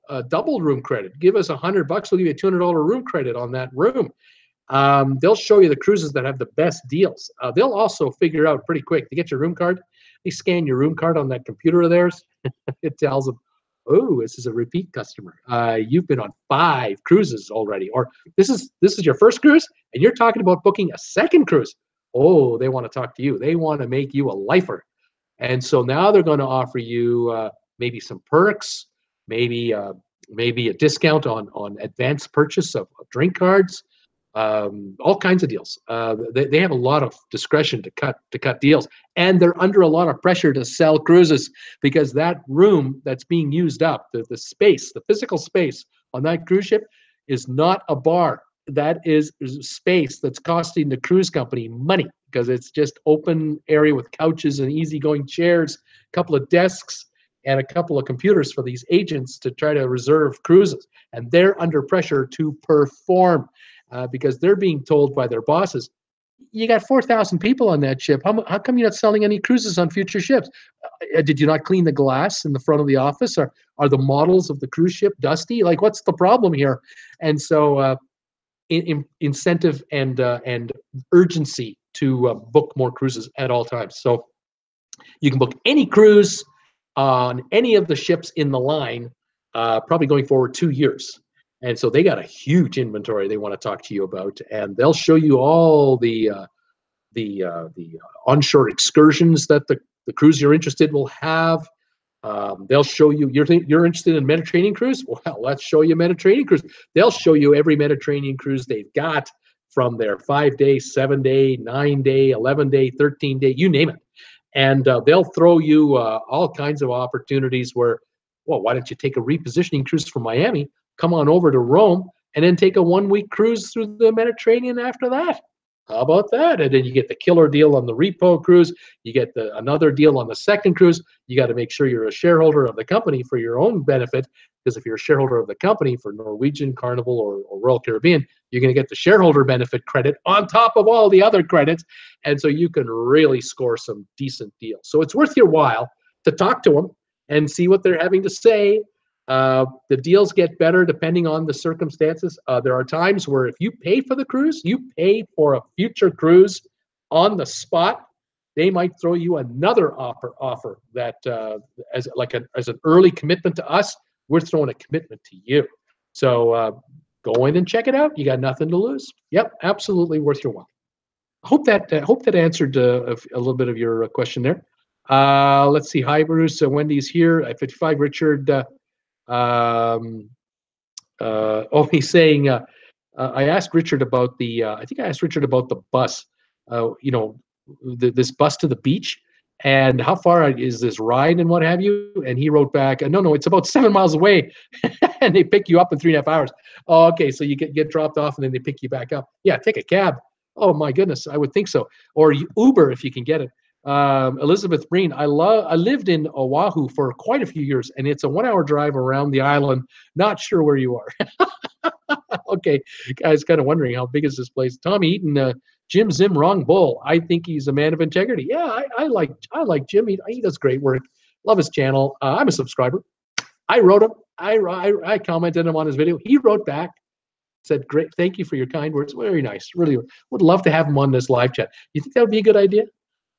room credit. Give us $100, we'll give you a $200 room credit on that room. They'll show you the cruises that have the best deals. They'll also figure out pretty quick to get your room card. They scan your room card on that computer of theirs. It tells them, oh, this is a repeat customer. You've been on 5 cruises already, or this is your first cruise, and you're talking about booking a second cruise. Oh, they want to talk to you. They want to make you a lifer. And so now they're going to offer you maybe some perks, maybe a discount on advanced purchase of drink cards, all kinds of deals. They have a lot of discretion to cut deals, and they're under a lot of pressure to sell cruises, because that room that's being used up, the space, the physical space on that cruise ship is not a bar. That is space that's costing the cruise company money, because it's just open area with couches and easygoing chairs, a couple of desks, and a couple of computers for these agents to try to reserve cruises. And they're under pressure to perform because they're being told by their bosses, you got 4,000 people on that ship. How come you're not selling any cruises on future ships? Did you not clean the glass in the front of the office? Or are the models of the cruise ship dusty? Like, what's the problem here? And so incentive and urgency to book more cruises at all times. So you can book any cruise on any of the ships in the line, probably going forward 2 years. And so they got a huge inventory they want to talk to you about, and they'll show you all the onshore excursions that the cruise you're interested will have. They'll show you, you're interested in Mediterranean cruise? Well, let's show you Mediterranean cruise. They'll show you every Mediterranean cruise they've got, from their 5-day, 7-day, 9-day, 11-day, 13-day, you name it. And they'll throw you all kinds of opportunities where, well, why don't you take a repositioning cruise from Miami, come on over to Rome, and then take a 1-week cruise through the Mediterranean after that? How about that? And then you get the killer deal on the repo cruise. You get another deal on the second cruise. You got to make sure you're a shareholder of the company for your own benefit, because if you're a shareholder of the company for Norwegian, Carnival, or Royal Caribbean, you're going to get the shareholder benefit credit on top of all the other credits. And so you can really score some decent deals. So it's worth your while to talk to them and see what they're having to say. The deals get better depending on the circumstances. There are times where if you pay for the cruise, you pay for a future cruise on the spot, they might throw you another offer that as an early commitment to us, we're throwing a commitment to you. So go in and check it out. You got nothing to lose. Yep, absolutely worth your while. I hope that answered a little bit of your question there. Let's see. Hi, Bruce. Wendy's here. At 55, Richard. He's saying, I asked Richard about the bus, this bus to the beach, and how far is this ride and what have you? And he wrote back, no, it's about 7 miles away, and they pick you up in 3.5 hours. Oh, okay, so you get dropped off and then they pick you back up. Yeah, take a cab. Oh my goodness, I would think so. Or Uber if you can get it. Elizabeth Breen, I lived in Oahu for quite a few years, and it's a 1-hour drive around the island. Not sure where you are. Okay, guys, kind of wondering how big is this place. Tommy Eaton, Jim Zim, wrong bull. I think he's a man of integrity. Yeah, I like Jim. He does great work. Love his channel. I'm a subscriber. I wrote him. I commented him on his video. He wrote back, said, "Great, thank you for your kind words." Very nice. Really would love to have him on this live chat. You think that would be a good idea?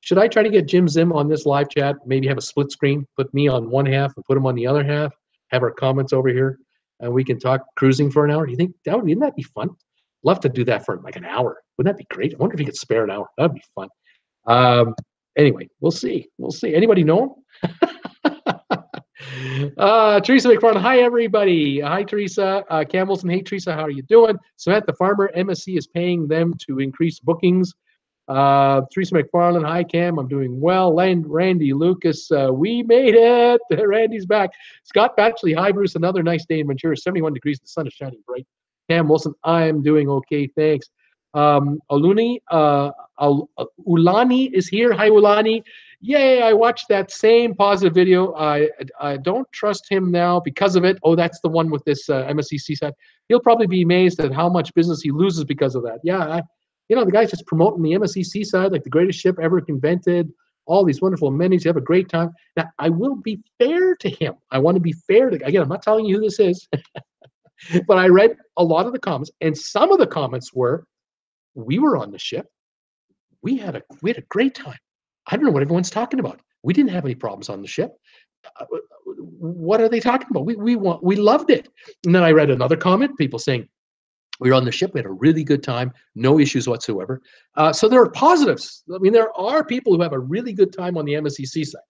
Should I try to get Jim Zim on this live chat? Maybe have a split screen, put me on one half and put him on the other half, have our comments over here, and we can talk cruising for an hour. Do you think wouldn't that be fun? Love to do that for like an hour. Wouldn't that be great? I wonder if he could spare an hour. That'd be fun. Anyway, we'll see. Anybody know him? Teresa McFarland. Hi, everybody. Hi, Teresa. Cam Wilson. Hey, Teresa. How are you doing? Samantha Farmer. MSC is paying them to increase bookings. Teresa McFarland, hi Cam, I'm doing well. Randy Lucas, we made it. Randy's back. Scott Batchley, hi Bruce, another nice day in Ventura, 71 degrees, the sun is shining bright. Cam Wilson, I'm doing okay, thanks. Ulani is here. Hi, Ulani. Yay, I watched that same positive video. I don't trust him now because of it. Oh, that's the one with this MSC Seaside. He'll probably be amazed at how much business he loses because of that. Yeah, the guy's just promoting the MSC Seaside like the greatest ship ever invented. All these wonderful amenities. You have a great time. Now, I will be fair to him. I want to be fair to, again, I'm not telling you who this is, but I read a lot of the comments, and some of the comments were, we were on the ship. We had a great time. I don't know what everyone's talking about. We didn't have any problems on the ship. What are they talking about? We loved it. And then I read another comment, people saying, we were on the ship. We had a really good time. No issues whatsoever. So there are positives. I mean, there are people who have a really good time on the MSC Seaside.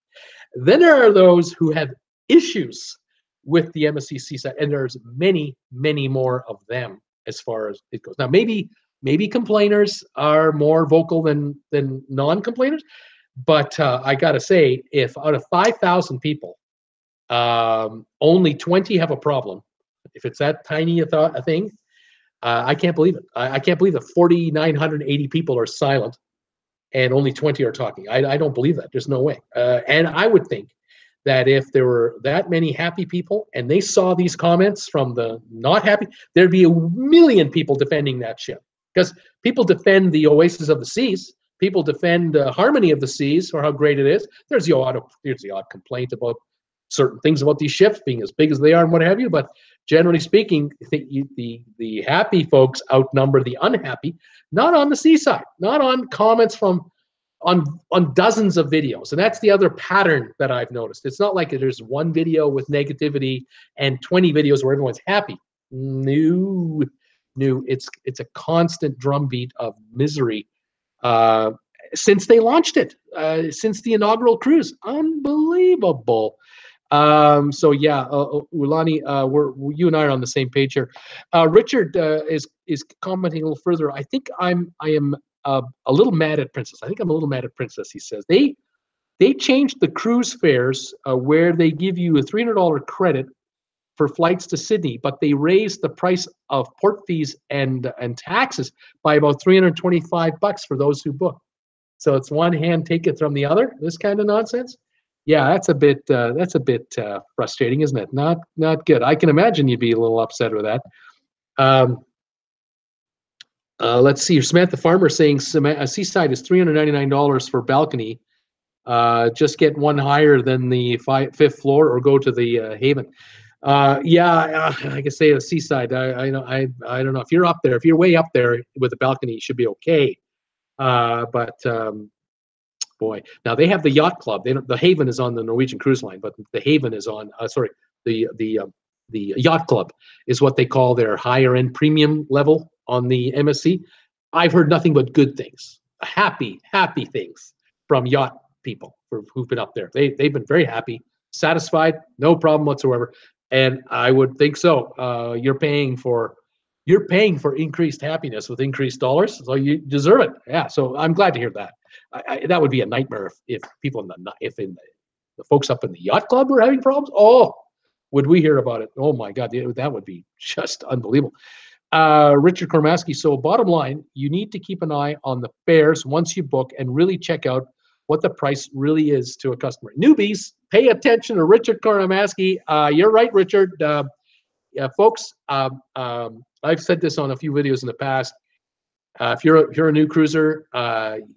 Then there are those who have issues with the MSC Seaside, and there's many, many more of them as far as it goes. Now, maybe complainers are more vocal than non-complainers, but I got to say, if out of 5,000 people, only 20 have a problem, if it's that tiny a thing, I can't believe it. I can't believe that 4,980 people are silent and only 20 are talking. I don't believe that. There's no way. And I would think that if there were that many happy people and they saw these comments from the not happy, there'd be a million people defending that ship. Because people defend the oasis of the seas. People defend the harmony of the seas or how great it is. There's the odd complaint about certain things about these ships being as big as they are and what have you. But generally speaking, I think the happy folks outnumber the unhappy, not on the seaside, not on comments on dozens of videos. And that's the other pattern that I've noticed. It's not like there's one video with negativity and 20 videos where everyone's happy. No, it's a constant drumbeat of misery since they launched it, since the inaugural cruise. Unbelievable. So yeah, Ulani, you and I are on the same page here. Richard is commenting a little further. I think I am a little mad at Princess. I think I'm a little mad at Princess. He says they changed the cruise fares where they give you a $300 credit for flights to Sydney, but they raised the price of port fees and taxes by about $325 for those who book. So it's one hand take it from the other. This kind of nonsense. Yeah, that's a bit frustrating, isn't it? Not good. I can imagine you'd be a little upset with that. Let's see. Samantha Farmer saying Seaside is $399 for balcony. Just get one higher than the fifth floor or go to the Haven. Yeah, I can say the Seaside. I don't know if you're up there. If you're way up there with a balcony, you should be okay. But boy, now they have the yacht club. The Haven is on the Norwegian Cruise Line, but the Haven is on. The yacht club is what they call their higher end premium level on the MSC. I've heard nothing but good things, happy things from yacht people who've been up there. They've been very happy, satisfied, no problem whatsoever. And I would think so. You're paying for increased happiness with increased dollars, so you deserve it. Yeah. So I'm glad to hear that. That would be a nightmare if people the folks up in the yacht club were having problems. Oh, would we hear about it? Oh my God, that would be just unbelievable. Richard Kormaski. So bottom line, you need to keep an eye on the fares once you book and really check out what the price really is to a customer. Newbies, pay attention to Richard Kormaski. You're right, Richard. Folks, I've said this on a few videos in the past. If you're a new cruiser,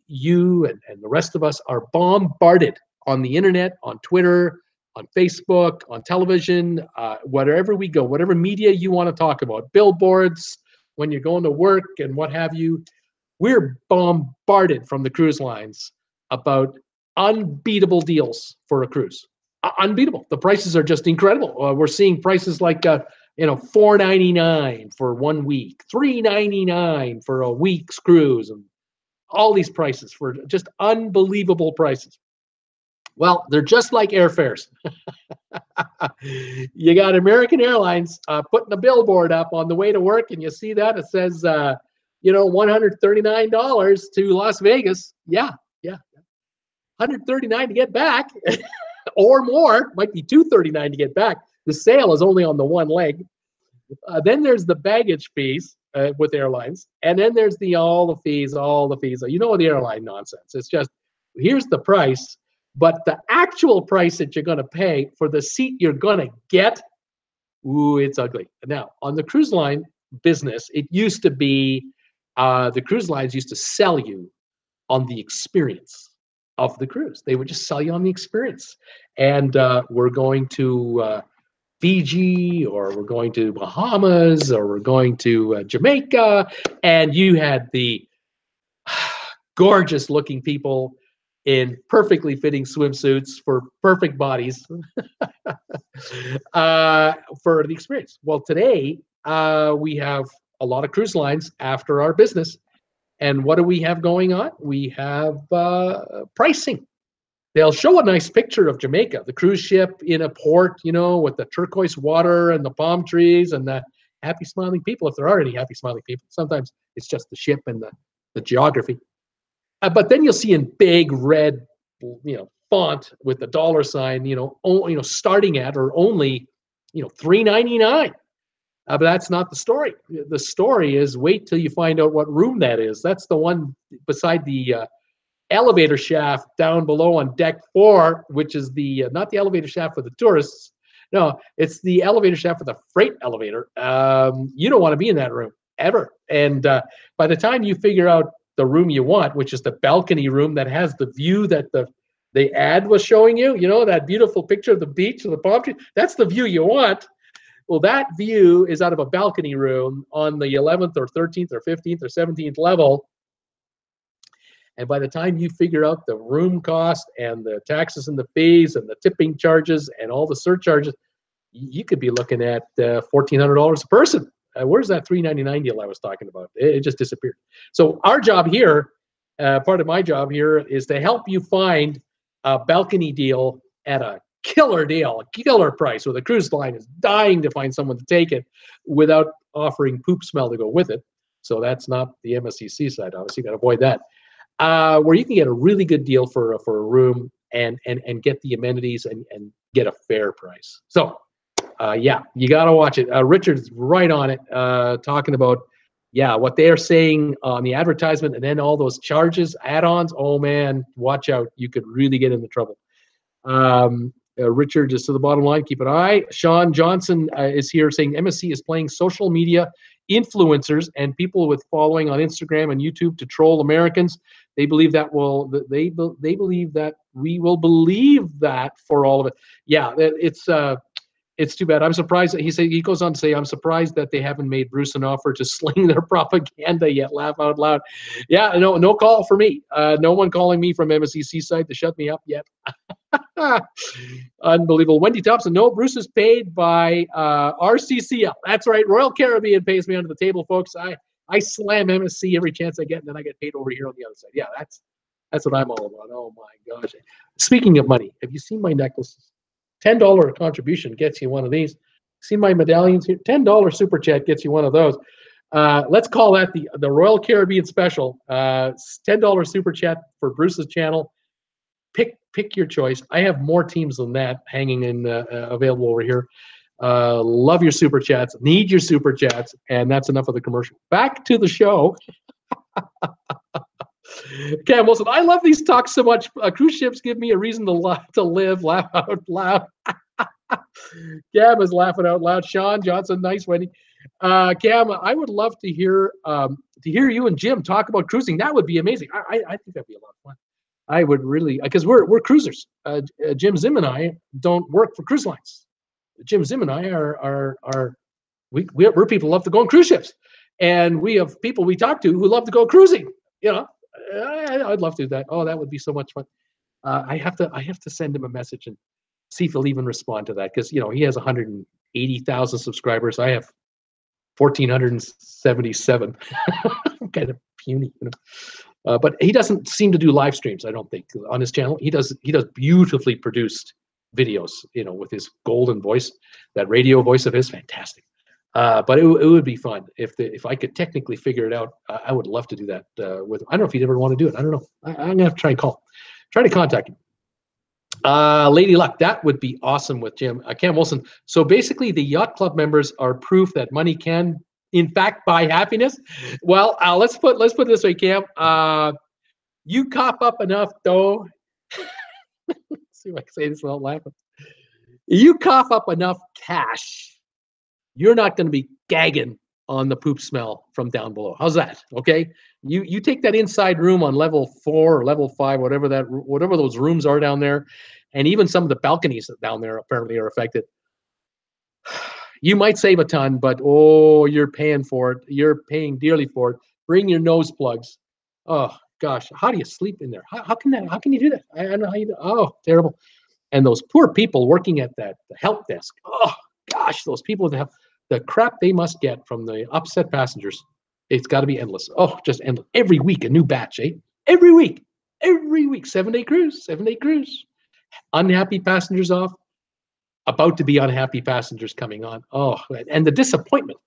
you and the rest of us are bombarded on the internet, on Twitter, on Facebook, on television, wherever we go, whatever media you want to talk about, billboards, when you're going to work and what have you. We're bombarded from the cruise lines about unbeatable deals for a cruise. Unbeatable. The prices are just incredible. We're seeing prices like $499 for 1 week, $399 for a week's cruise, and all these prices for just unbelievable prices. Well, they're just like airfares. You got American Airlines putting a billboard up on the way to work, and you see that it says, $139 to Las Vegas. Yeah. $139 to get back, or more. Might be $239 to get back. The sale is only on the one leg. Then there's the baggage fees with airlines, and then there's all the fees. You know the airline nonsense. It's just here's the price, but the actual price that you're going to pay for the seat you're going to get, ooh, it's ugly. Now on the cruise line business, it used to be the cruise lines used to sell you on the experience of the cruise. They would just sell you on the experience, and we're going to Fiji, or we're going to Bahamas, or we're going to Jamaica, and you had the gorgeous looking people in perfectly fitting swimsuits for perfect bodies for the experience. Well, today we have a lot of cruise lines after our business. And what do we have going on? We have pricing. They'll show a nice picture of Jamaica, the cruise ship in a port, you know, with the turquoise water and the palm trees and the happy, smiling people, if there are any happy, smiling people. Sometimes it's just the ship and the geography. But then you'll see in big red, you know, font with the dollar sign, starting at or only, $3.99. But that's not the story. The story is wait till you find out what room that is. That's the one beside the elevator shaft down below on deck 4, which is the not the elevator shaft for the tourists. No, it's the elevator shaft for the freight elevator. You don't want to be in that room ever. And by the time you figure out the room you want, which is the balcony room that has the view that the ad was showing you, that beautiful picture of the beach and the palm tree, that's the view you want. Well, that view is out of a balcony room on the 11th or 13th or 15th or 17th level. And by the time you figure out the room cost and the taxes and the fees and the tipping charges and all the surcharges, you could be looking at $1,400 a person. Where's that $3.99 deal I was talking about? It just disappeared. So our job here, part of my job here, is to help you find a balcony deal at a killer deal, a killer price, where the cruise line is dying to find someone to take it without offering poop smell to go with it. So that's not the MSC Seaside. Obviously, you got to avoid that. Where you can get a really good deal for a room and get the amenities and get a fair price. So, yeah, you got to watch it. Richard's right on it, talking about, what they are saying on the advertisement and then all those charges, add-ons. Oh, man, watch out. You could really get into trouble. Richard, just to the bottom line, keep an eye. Sean Johnson is here saying MSC is playing social media influencers and people with following on Instagram and YouTube to troll Americans. They believe that they believe that we will believe that for all of it. Yeah, it's too bad. I'm surprised that he goes on to say, I'm surprised that they haven't made Bruce an offer to sling their propaganda yet. Laugh out loud. Yeah, no call for me. No one calling me from MSC Seaside to shut me up yet. Unbelievable. Wendy Thompson, no, Bruce is paid by RCCL. That's right. Royal Caribbean pays me under the table, folks. I slam MSC every chance I get, and then I get paid over here on the other side. Yeah, that's what I'm all about. Oh my gosh. Speaking of money, have you seen my necklaces? $10 contribution gets you one of these. See my medallions here? $10 super chat gets you one of those. Let's call that the Royal Caribbean special. $10 super chat for Bruce's channel. Pick your choice. I have more teams than that hanging in available over here. Love your super chats. Need your super chats. And that's enough of the commercial. Back to the show. Cam Wilson, I love these talks so much. Cruise ships give me a reason to live. Laugh out loud. Cam is laughing out loud. Sean Johnson, nice, Wendy. Cam, I would love to hear you and Jim talk about cruising. That would be amazing. I think that'd be a lot of fun. I would really, because we're cruisers. Jim Zim and I don't work for cruise lines. Jim Zim and I we're people who love to go on cruise ships, and we have people we talk to who love to go cruising. I'd love to do that. Oh, that would be so much fun. I have to send him a message and see if he'll even respond to that, because he has 180,000 subscribers. I have 1,477. I'm kind of puny, but he doesn't seem to do live streams, I don't think, on his channel. He does beautifully produced videos, with his golden voice, that radio voice of his, fantastic. But it would be fun if I could technically figure it out. I would love to do that with. I don't know if he'd ever want to do it. I don't know. I'm gonna have to try to contact him. Lady Luck, that would be awesome with Jim. Cam Wilson. So basically, the yacht club members are proof that money can, in fact, buy happiness. Well, let's put it this way, Cam. You cough up enough dough. See if I can say this without laughing. You cough up enough cash, you're not going to be gagging on the poop smell from down below. How's that? Okay. You take that inside room on level 4 or level 5, whatever those rooms are down there, and even some of the balconies down there apparently are affected. You might save a ton, but you're paying for it. You're paying dearly for it. Bring your nose plugs. Oh gosh, how do you sleep in there? How can you do that? I don't know how you do. Oh, terrible. And those poor people working at the help desk. Oh gosh, those people that have the crap they must get from the upset passengers. It's got to be endless. Oh, just endless. Every week, a new batch, eh? Every week. 7-day cruise. Unhappy passengers off. About to be unhappy passengers coming on. Oh, and the disappointment.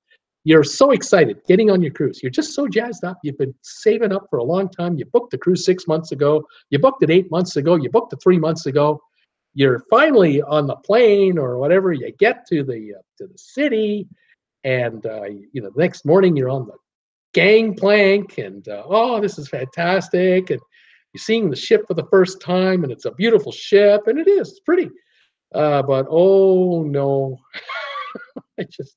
You're so excited getting on your cruise. You're just so jazzed up. You've been saving up for a long time. You booked the cruise 6 months ago. You booked it 8 months ago. You booked it 3 months ago. You're finally on the plane or whatever. You get to the city, and the next morning you're on the gangplank, and this is fantastic. And you're seeing the ship for the first time, and it's a beautiful ship, and it is. It's pretty. But oh no, I just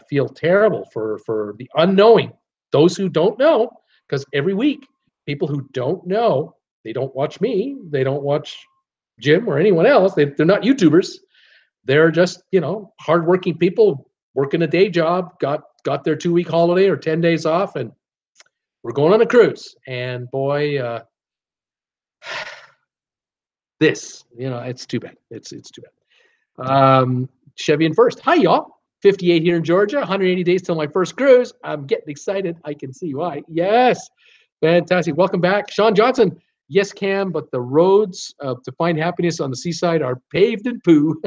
feel terrible for the unknowing, those who don't know, because every week people who don't know, they don't watch me, they don't watch Jim or anyone else. They're not YouTubers. They're just hardworking people working a day job, got their 2-week holiday or 10 days off, and we're going on a cruise. And boy, it's too bad. It's too bad. Chevy in first. Hi, y'all. 58 here in Georgia. 180 days till my first cruise. I'm getting excited. I can see why. Yes. Fantastic. Welcome back. Sean Johnson. Yes, Cam, but the roads to find happiness on the seaside are paved in poo.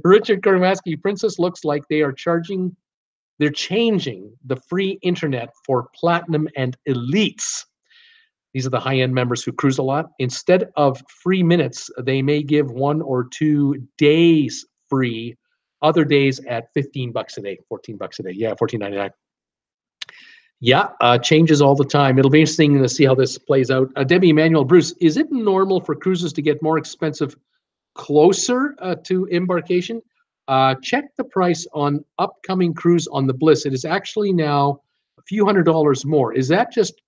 Richard Kurmaski. Princess looks like they're changing the free internet for platinum and elites. These are the high-end members who cruise a lot. Instead of free minutes, they may give 1 or 2 days free, other days at $15 a day, $14 a day. Yeah, $14.99. Yeah, changes all the time. It'll be interesting to see how this plays out. Debbie Emmanuel, Bruce, is it normal for cruises to get more expensive closer to embarkation? Check the price on upcoming cruise on the Bliss. It is actually now a few $100s more. Is that just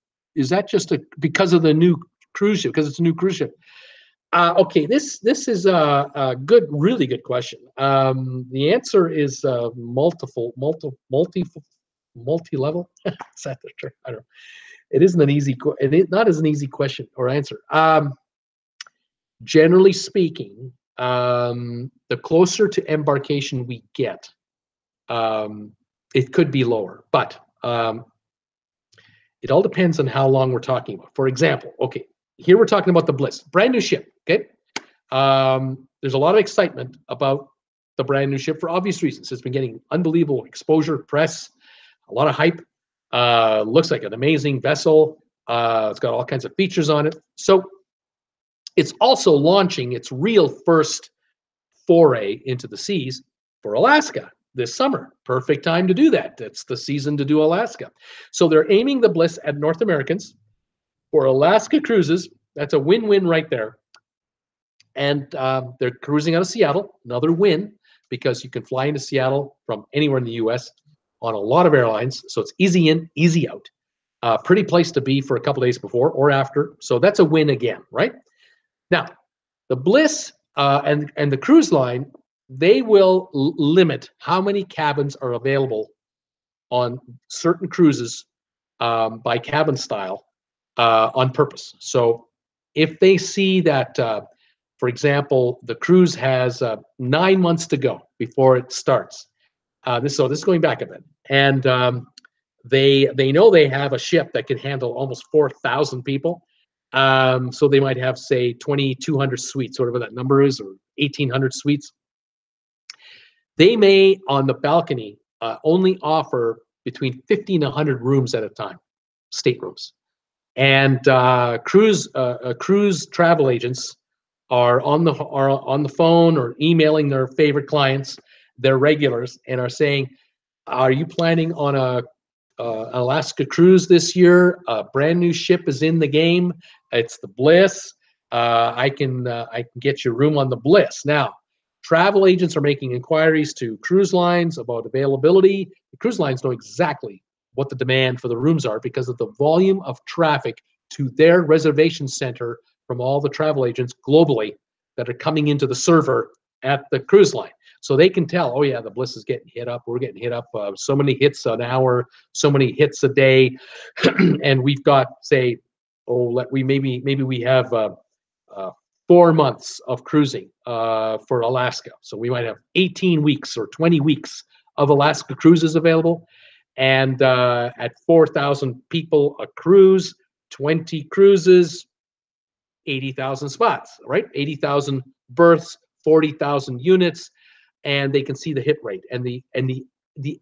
because of the new cruise ship? Because it's a new cruise ship. Okay, this is a really good question. The answer is multi-level. Is that the term? I don't know. It isn't an easy. It is not as an easy question or answer. Generally speaking, the closer to embarkation we get, it could be lower, but it all depends on how long we're talking about. For example, okay, here we're talking about the Bliss, brand new ship. Okay, there's a lot of excitement about the brand new ship for obvious reasons. It's been getting unbelievable exposure, press, a lot of hype. Looks like an amazing vessel. It's got all kinds of features on it. So it's also launching its real first foray into the seas for Alaska this summer. Perfect time to do that. That's the season to do Alaska. So they're aiming the Bliss at North Americans for Alaska cruises. That's a win-win right there. And they're cruising out of Seattle, another win, because you can fly into Seattle from anywhere in the U.S. on a lot of airlines. So it's easy in, easy out. Pretty place to be for a couple days before or after. So that's a win again, right? Now, the Bliss and the cruise line, they will limit how many cabins are available on certain cruises by cabin style on purpose. So if they see that, for example, the cruise has 9 months to go before it starts. This is going back a bit. And they know they have a ship that can handle almost 4,000 people. So they might have, say, 2,200 suites, whatever that number is, or 1,800 suites. They may, on the balcony, only offer between 50 and 100 rooms at a time, staterooms. And cruise travel agents are on the phone or emailing their favorite clients, their regulars, and are saying, "Are you planning on a Alaska cruise this year? A brand new ship is in the game. It's the Bliss. I can get you a room on the Bliss." Now, travel agents are making inquiries to cruise lines about availability. The cruise lines know exactly what the demand for the rooms are because of the volume of traffic to their reservation center from all the travel agents globally that are coming into the server at the cruise line. So they can tell, oh yeah, the Bliss is getting hit up. We're getting hit up so many hits an hour, so many hits a day, and we've got, say, maybe we have 4 months of cruising for Alaska. So we might have 18 weeks or 20 weeks of Alaska cruises available. And at 4,000 people a cruise, 20 cruises, 80,000 spots, right? 80,000 berths, 40,000 units, and they can see the hit rate and the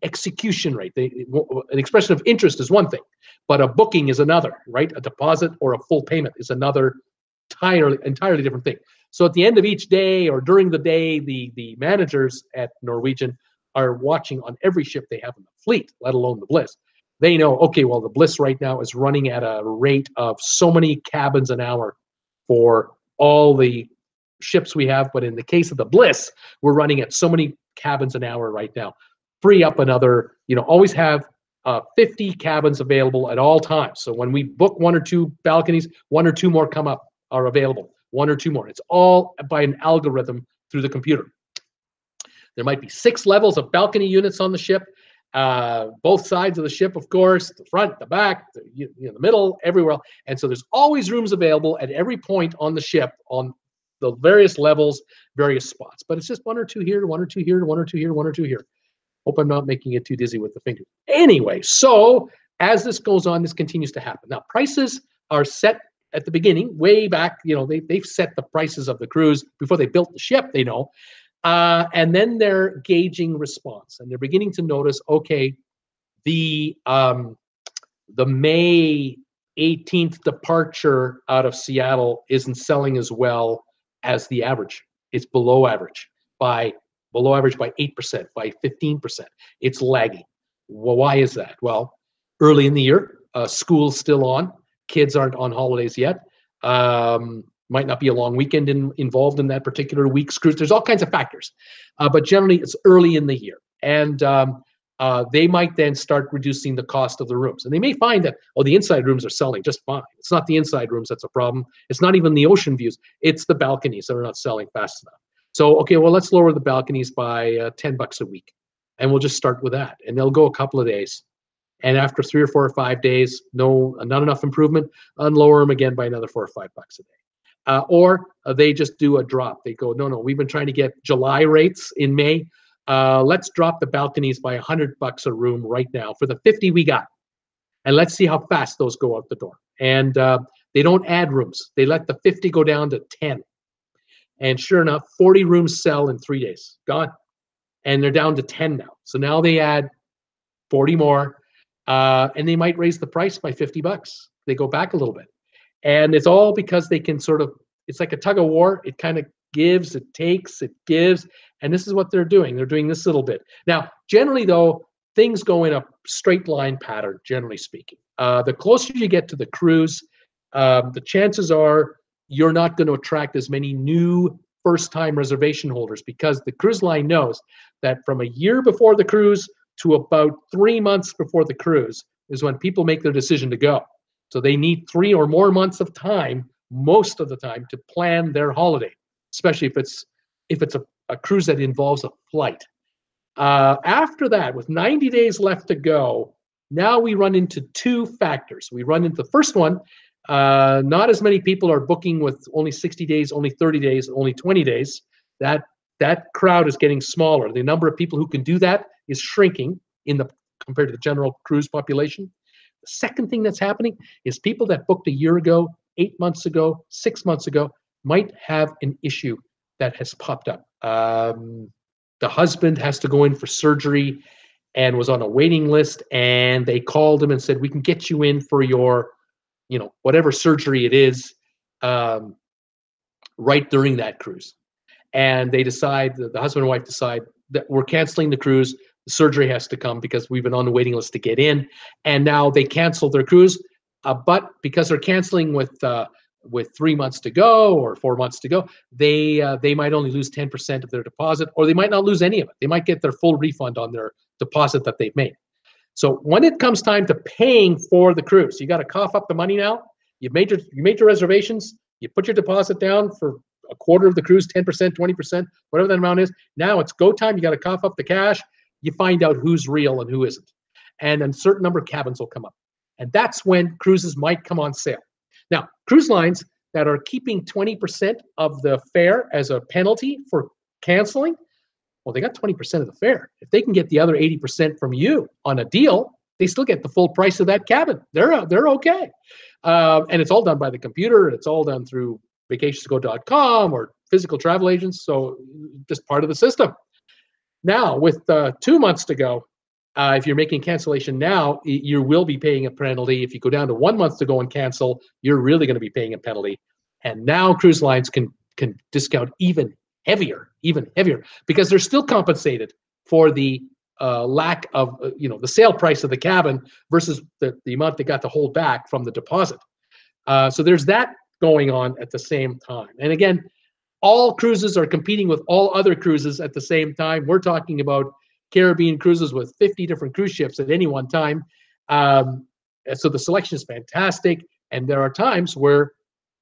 execution rate. An expression of interest is one thing, but a booking is another, right? A deposit or a full payment is another entirely different thing. So at the end of each day or during the day, the managers at Norwegian are watching on every ship they have in the fleet, let alone the Bliss. They know, okay, well, the Bliss right now is running at a rate of so many cabins an hour for all the ships we have. But in the case of the Bliss, we're running at so many cabins an hour right now. Free up another, always have 50 cabins available at all times. So when we book 1 or 2 balconies, 1 or 2 more are available, 1 or 2 more. It's all by an algorithm through the computer. There might be 6 levels of balcony units on the ship, both sides of the ship, of course, the front, the back, the middle, everywhere. And so there's always rooms available at every point on the ship on the various levels, various spots. But it's just 1 or 2 here, 1 or 2 here, 1 or 2 here, 1 or 2 here. Hope I'm not making it too dizzy with the finger. Anyway, so as this goes on, this continues to happen. Now, prices are set at the beginning, way back. They've set the prices of the cruise before they built the ship, they know. And then they're gauging response, and they're beginning to notice, okay, the May 18th departure out of Seattle isn't selling as well as the average. It's below average by 8%, by 15%. It's lagging. Well, why is that? Well, early in the year, school's still on. Kids aren't on holidays yet. Might not be a long weekend involved in that particular week's cruise. There's all kinds of factors. But generally, it's early in the year. And they might then start reducing the cost of the rooms. And they may find that, the inside rooms are selling just fine. It's not the inside rooms that's a problem. It's not even the ocean views. It's the balconies that are not selling fast enough. So, okay, well, let's lower the balconies by $10 a week. And we'll just start with that. And they'll go a couple of days. And after 3 or 4 or 5 days, not enough improvement, lower them again by another $4 or $5 a day. Or they just do a drop. They go, no, we've been trying to get July rates in May. Let's drop the balconies by $100 a room right now for the 50 we got. And let's see how fast those go out the door. And they don't add rooms. They let the 50 go down to 10. And sure enough, 40 rooms sell in 3 days. Gone. And they're down to 10 now. So now they add 40 more. And they might raise the price by $50. They go back a little bit. And it's all because they can it's like a tug of war. It kind of gives, it takes, it gives. And this is what they're doing. They're doing this little bit. Now, generally, though, things go in a straight line pattern, generally speaking. The closer you get to the cruise, the chances are you're not going to attract as many new first-time reservation holders because the cruise line knows that from a year before the cruise to about 3 months before the cruise is when people make their decision to go. So they need 3 or more months of time, most of the time, to plan their holiday, especially if it's a cruise that involves a flight. After that, with 90 days left to go, now we run into 2 factors. We run into the first one, not as many people are booking with only 60 days, only 30 days, only 20 days. That crowd is getting smaller. The number of people who can do that is shrinking compared to the general cruise population. The second thing that's happening is people that booked a year ago, 8 months ago, 6 months ago, might have an issue that has popped up. The husband has to go in for surgery and was on a waiting list, and they called him and said, we can get you in for your whatever surgery it is, right during that cruise. And they decide, the husband and wife decide that we're canceling the cruise. The surgery has to come because we've been on the waiting list to get in. And now they cancel their cruise, but because they're canceling with 3 months to go or 4 months to go, they might only lose 10% of their deposit, or they might not lose any of it. They might get their full refund on their deposit that they've made. So when it comes time to paying for the cruise, you got to cough up the money now. You made your reservations. You put your deposit down for a quarter of the cruise, 10%, 20%, whatever that amount is. Now it's go time. You got to cough up the cash. You find out who's real and who isn't. And a certain number of cabins will come up. And that's when cruises might come on sale. Now, cruise lines that are keeping 20% of the fare as a penalty for canceling, well, they got 20% of the fare. If they can get the other 80% from you on a deal, they still get the full price of that cabin. They're okay. And it's all done by the computer. It's all done through vacationsgo.com or physical travel agents. So just part of the system. Now, with 2 months to go, if you're making cancellation now, you will be paying a penalty. If you go down to 1 month to go and cancel, you're really going to be paying a penalty. And now cruise lines can discount even heavier, because they're still compensated for the lack of, the sale price of the cabin versus the amount they got to hold back from the deposit. So there's that going on at the same time. And again, all cruises are competing with all other cruises at the same time. We're talking about Caribbean cruises with 50 different cruise ships at any one time. So the selection is fantastic. And there are times where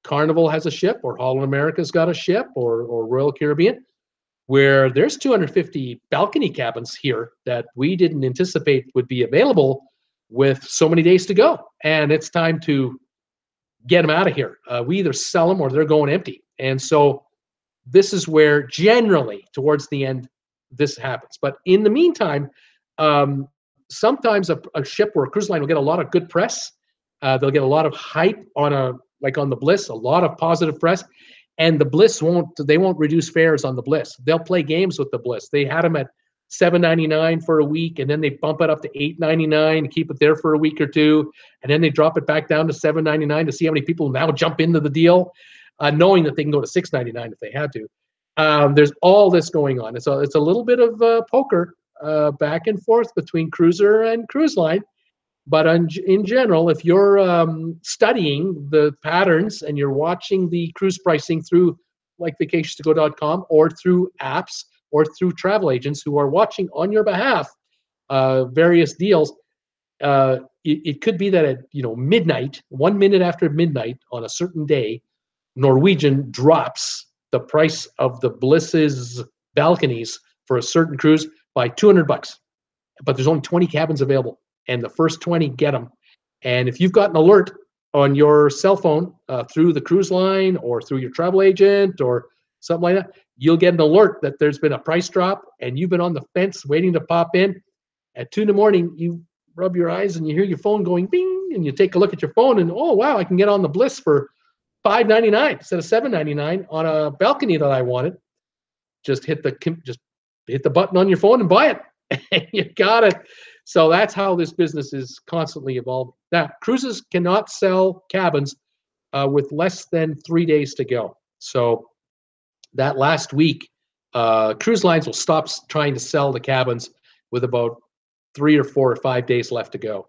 Carnival has a ship, or Holland America's got a ship, or Royal Caribbean, where there's 250 balcony cabins here that we didn't anticipate would be available with so many days to go. And it's time to get them out of here. We either sell them or they're going empty. And so this is where generally towards the end this happens. But in the meantime, sometimes a ship or a cruise line will get a lot of good press. They'll get a lot of hype on the Bliss, a lot of positive press. And the Bliss won't reduce fares on the Bliss. They'll play games with the Bliss. They had them at $7.99 for a week, and then they bump it up to $8.99 and keep it there for a week or two, and then they drop it back down to $7.99 to see how many people now jump into the deal, knowing that they can go to $6.99 if they had to. There's all this going on. It's a little bit of poker back and forth between cruiser and cruise line. But in general, if you're studying the patterns and you're watching the cruise pricing through like vacationsgo.com or through apps or through travel agents who are watching on your behalf various deals, it could be that at midnight, 1 minute after midnight on a certain day, Norwegian drops the price of the Bliss's balconies for a certain cruise by $200. But there's only 20 cabins available, and the first 20 get them. And if you've got an alert on your cell phone through the cruise line or through your travel agent or something like that, you'll get an alert that there's been a price drop, and you've been on the fence waiting to pop in. At 2 a.m, you rub your eyes and you hear your phone going bing, and you take a look at your phone, and oh wow, I can get on the Bliss for $5.99 instead of $7.99 on a balcony that I wanted. Just hit the button on your phone and buy it. You got it. So that's how this business is constantly evolving. Now, cruises cannot sell cabins with less than 3 days to go. So that last week, cruise lines will stop trying to sell the cabins with about 3 or 4 or 5 days left to go.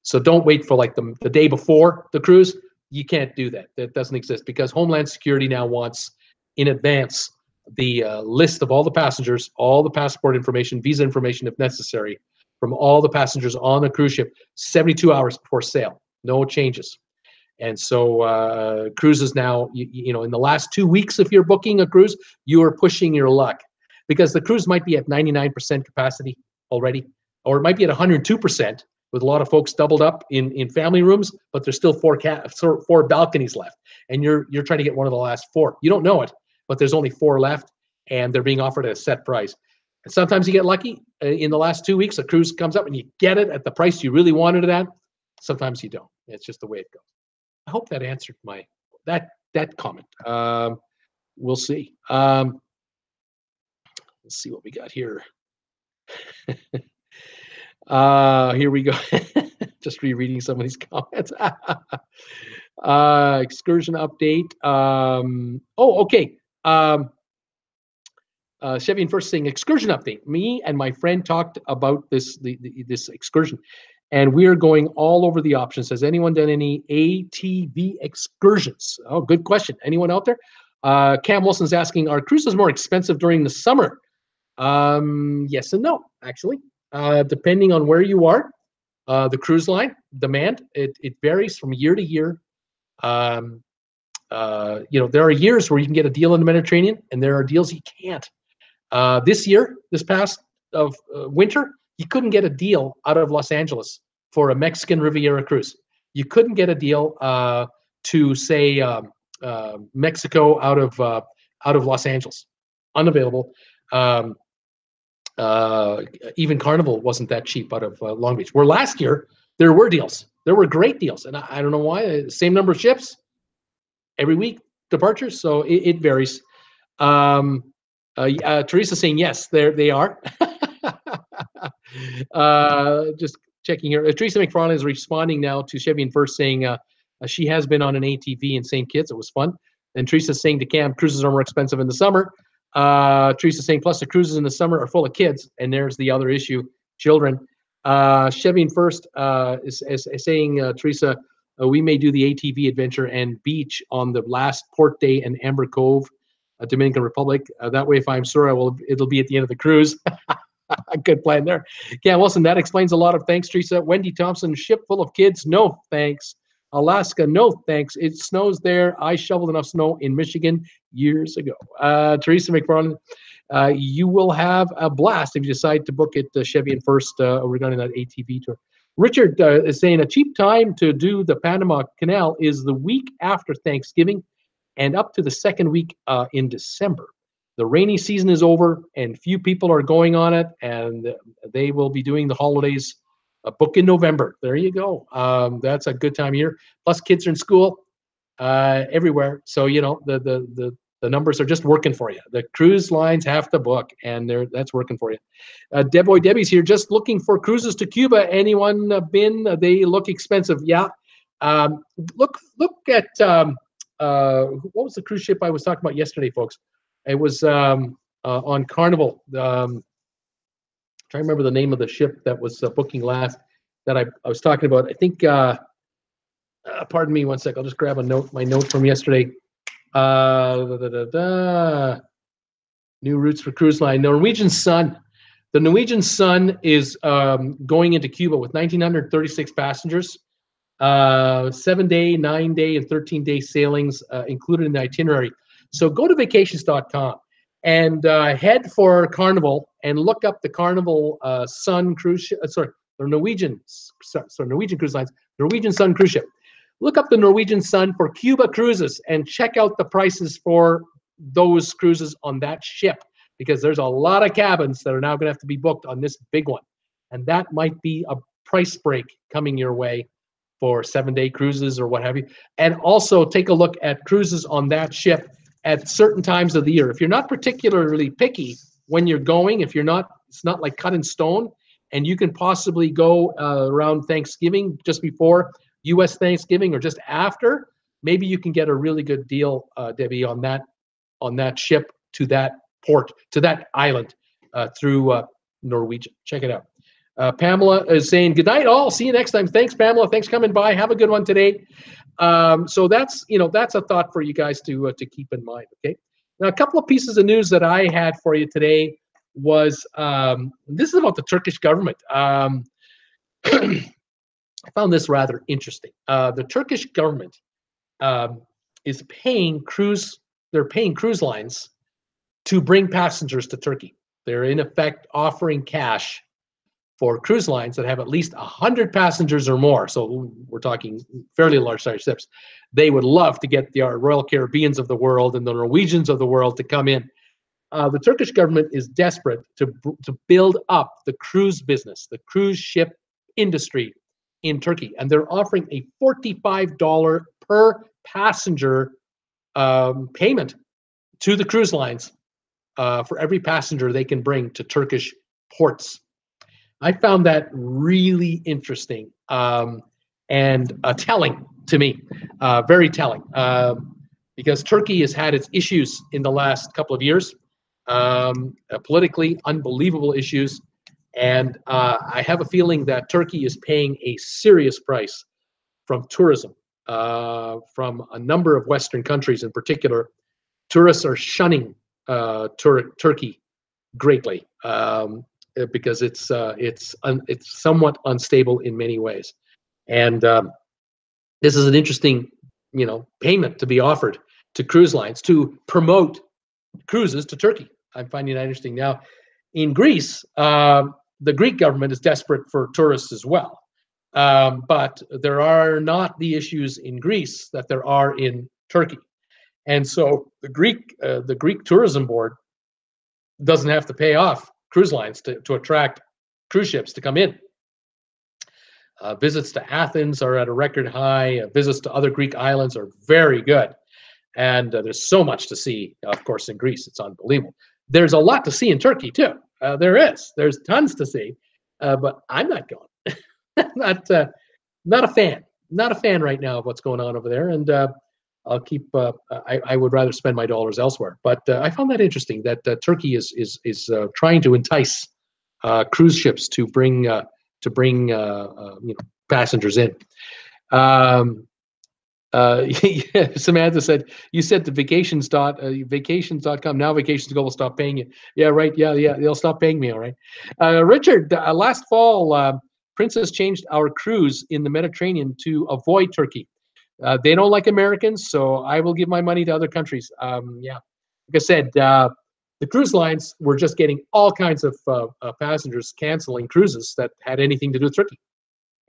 So don't wait for like the day before the cruise. You can't do that. That doesn't exist, because Homeland Security now wants in advance the list of all the passengers, all the passport information, visa information if necessary, from all the passengers on a cruise ship 72 hours before sail. No changes. And so cruises now, in the last 2 weeks, if you're booking a cruise, you are pushing your luck, because the cruise might be at 99% capacity already, or it might be at 102% with a lot of folks doubled up in family rooms, but there's still four balconies left, and you're trying to get one of the last 4. You don't know it, but there's only 4 left, and they're being offered at a set price. And sometimes you get lucky. In the last 2 weeks, a cruise comes up and you get it at the price you really wanted it at. Sometimes you don't. It's just the way it goes. I hope that answered that comment. We'll see. Let's see what we got here. Here we go. Just rereading some of these comments. Excursion update. Okay. Chevy and First saying excursion update. Me and my friend talked about this excursion, and we are going all over the options. Has anyone done any ATV excursions? Oh, good question. Anyone out there? Cam Wilson's asking, are cruises more expensive during the summer? Yes and no, actually. Depending on where you are, the cruise line demand, it varies from year to year. There are years where you can get a deal in the Mediterranean, and there are deals you can't. This past winter, you couldn't get a deal out of Los Angeles for a Mexican Riviera cruise. You couldn't get a deal to say Mexico out of Los Angeles. Unavailable. Even Carnival wasn't that cheap out of Long Beach. Where last year there were deals. There were great deals, and I don't know why. Same number of ships every week, departures, so it varies. Teresa saying yes, they are. Just checking here. Teresa McFarland is responding now to Chevy and First saying she has been on an ATV in St. Kitts. It was fun. And Teresa's saying to Cam, cruises are more expensive in the summer. Teresa saying, plus the cruises in the summer are full of kids, and there's the other issue, children. Chevy and First is saying, Teresa, we may do the ATV adventure and beach on the last port day in Amber Cove, Dominican Republic. That way, if I'm sure, it'll be at the end of the cruise. A good plan there. Yeah, Wilson, that explains a lot of thanks, Teresa. Wendy Thompson, ship full of kids. No, thanks. Alaska, no, thanks. It snows there. I shoveled enough snow in Michigan years ago. Teresa McFarland, you will have a blast if you decide to book it, Chevy and First, regarding that ATV tour. Richard is saying a cheap time to do the Panama Canal is the week after Thanksgiving and up to the second week in December. The rainy season is over and few people are going on it, and they will be doing the holidays book in November. There you go. That's a good time of year. Plus kids are in school everywhere. So, the numbers are just working for you. The cruise lines have to book, and that's working for you. Debbie's here, just looking for cruises to Cuba. Anyone been? They look expensive. Yeah. Look at what was the cruise ship I was talking about yesterday, folks? It was on Carnival. Trying to remember the name of the ship that was booking last that I was talking about. I think, pardon me one sec. I'll just grab my note from yesterday. New routes for cruise line. Norwegian Sun. The Norwegian Sun is going into Cuba with 1,936 passengers, 7-day, 9-day, and 13-day sailings included in the itinerary. So go to vacations.com and head for Carnival and look up the Carnival Sun cruise Norwegian cruise lines, Norwegian Sun cruise ship. Look up the Norwegian Sun for Cuba cruises and check out the prices for those cruises on that ship, because there's a lot of cabins that are now going to have to be booked on this big one. And that might be a price break coming your way for 7-day cruises or what have you. And also take a look at cruises on that ship at certain times of the year. If you're not particularly picky when you're going, it's not like cut in stone, and you can possibly go around Thanksgiving, just before U.S. Thanksgiving or just after, maybe you can get a really good deal, Debbie, on that ship to that port, to that island through Norwegian. Check it out. Pamela is saying, good night all. See you next time. Thanks, Pamela. Thanks for coming by. Have a good one today. So that's a thought for you guys to keep in mind. Okay. Now, a couple of pieces of news that I had for you today was this is about the Turkish government. I found this rather interesting. The Turkish government is paying cruise lines to bring passengers to Turkey. They're in effect offering cash for cruise lines that have at least 100 passengers or more. So we're talking fairly large size ships. They would love to get the Royal Caribbeans of the world and the Norwegians of the world to come in. The Turkish government is desperate to build up the cruise business, the cruise ship industry in Turkey. And they're offering a $45 per passenger payment to the cruise lines for every passenger they can bring to Turkish ports. I found that really interesting and telling to me, very telling, because Turkey has had its issues in the last couple of years, politically unbelievable issues, and I have a feeling that Turkey is paying a serious price from tourism, from a number of Western countries in particular. Tourists are shunning Turkey greatly because it's somewhat unstable in many ways, and this is an interesting, payment to be offered to cruise lines to promote cruises to Turkey. I'm finding that interesting. Now, in Greece, the Greek government is desperate for tourists as well, but there are not the issues in Greece that there are in Turkey, and so the Greek tourism board doesn't have to pay off cruise lines to attract cruise ships to come in. Visits to Athens are at a record high. Visits to other Greek islands are very good. And there's so much to see, of course, in Greece. It's unbelievable. There's a lot to see in Turkey, too. There's tons to see. But I'm not going. Not a fan. Not a fan right now of what's going on over there. And I'll keep. I would rather spend my dollars elsewhere. But I found that interesting that Turkey is trying to entice cruise ships to bring passengers in. Samantha said, you said to vacations.com, now Vacations Go will stop paying you. Yeah, right. Yeah, they'll stop paying me. All right. Richard, last fall, Princess changed our cruise in the Mediterranean to avoid Turkey. They don't like Americans, so I will give my money to other countries. Like I said, the cruise lines were just getting all kinds of passengers canceling cruises that had anything to do with Turkey.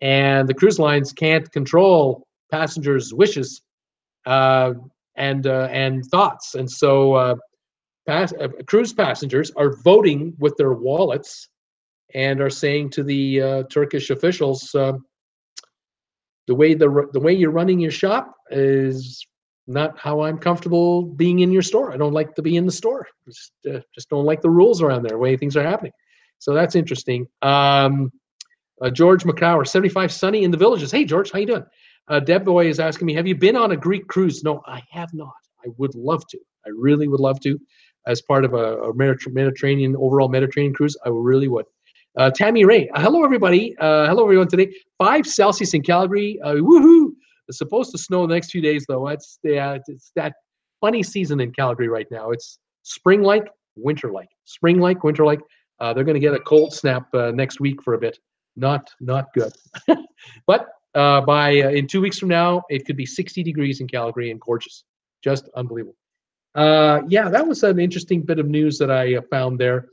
And the cruise lines can't control passengers' wishes and thoughts. And so cruise passengers are voting with their wallets and are saying to the Turkish officials, the way you're running your shop is not how I'm comfortable being in your store. I don't like to be in the store. Just don't like the rules around there, the way things are happening. So that's interesting. George McCower, 75 sunny in the Villages. Hey, George, how you doing? Deb Boy is asking me, have you been on a Greek cruise? No, I have not. I would love to. I really would love to. As part of a Mediterranean, overall Mediterranean cruise, I really would. Tammy Ray, hello, everybody. Hello, everyone today. 5 Celsius in Calgary. Woohoo! It's supposed to snow the next few days, though. It's that funny season in Calgary right now. It's spring-like, winter-like. Spring-like, winter-like. They're going to get a cold snap next week for a bit. Not good. But in 2 weeks from now, it could be 60 degrees in Calgary and gorgeous. Just unbelievable. That was an interesting bit of news that I found there.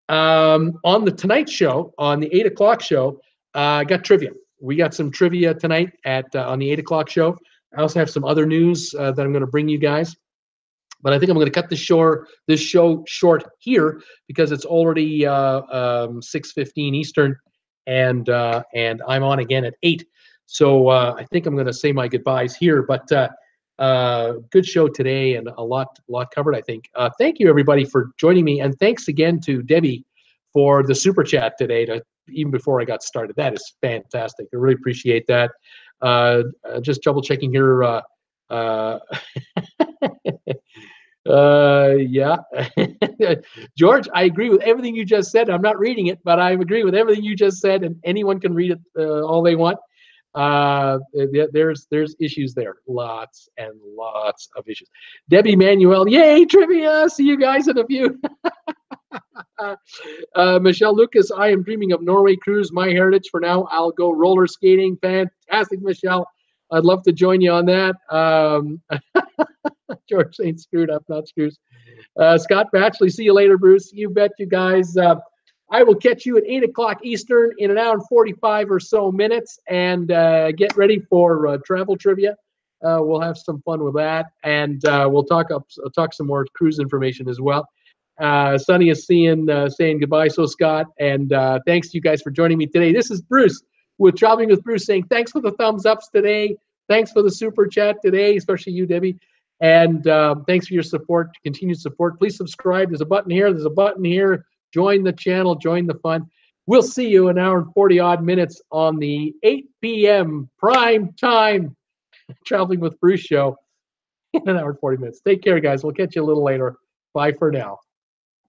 On the Tonight Show, on the 8 o'clock show, I got trivia. We got some trivia tonight on the 8 o'clock show. I also have some other news that I'm going to bring you guys. But I think I'm going to cut this show short here because it's already 6:15 Eastern, and I'm on again at 8. So I think I'm going to say my goodbyes here. But good show today and a lot covered, I think. Thank you, everybody, for joining me. And thanks again to Debbie for the super chat today, even before I got started. That is fantastic. I really appreciate that. Just double checking here. George, I agree with everything you just said. I'm not reading it, but I agree with everything you just said, and anyone can read it all they want. There's issues there, lots and lots of issues. Debbie Manuel, yay, trivia! See you guys in a few. Michelle Lucas, I am dreaming of Norway cruise, my heritage. For now, I'll go roller skating. Fantastic, Michelle. I'd love to join you on that. George ain't screwed up, not screws. Scott Batchley, see you later, Bruce. You bet, you guys. I will catch you at 8 o'clock Eastern in an hour and 45 or so minutes, and get ready for travel trivia. We'll have some fun with that, and we'll talk some more cruise information as well. Sonny is saying goodbye, so Scott, and thanks to you guys for joining me today. This is Bruce with Traveling with Bruce saying thanks for the thumbs ups today. Thanks for the super chat today, especially you, Debbie. And thanks for your support, continued support. Please subscribe. There's a button here. There's a button here. Join the channel. Join the fun. We'll see you an hour and 40 odd minutes on the 8 p.m. prime time Traveling with Bruce show in an hour and 40 minutes. Take care, guys. We'll catch you a little later. Bye for now.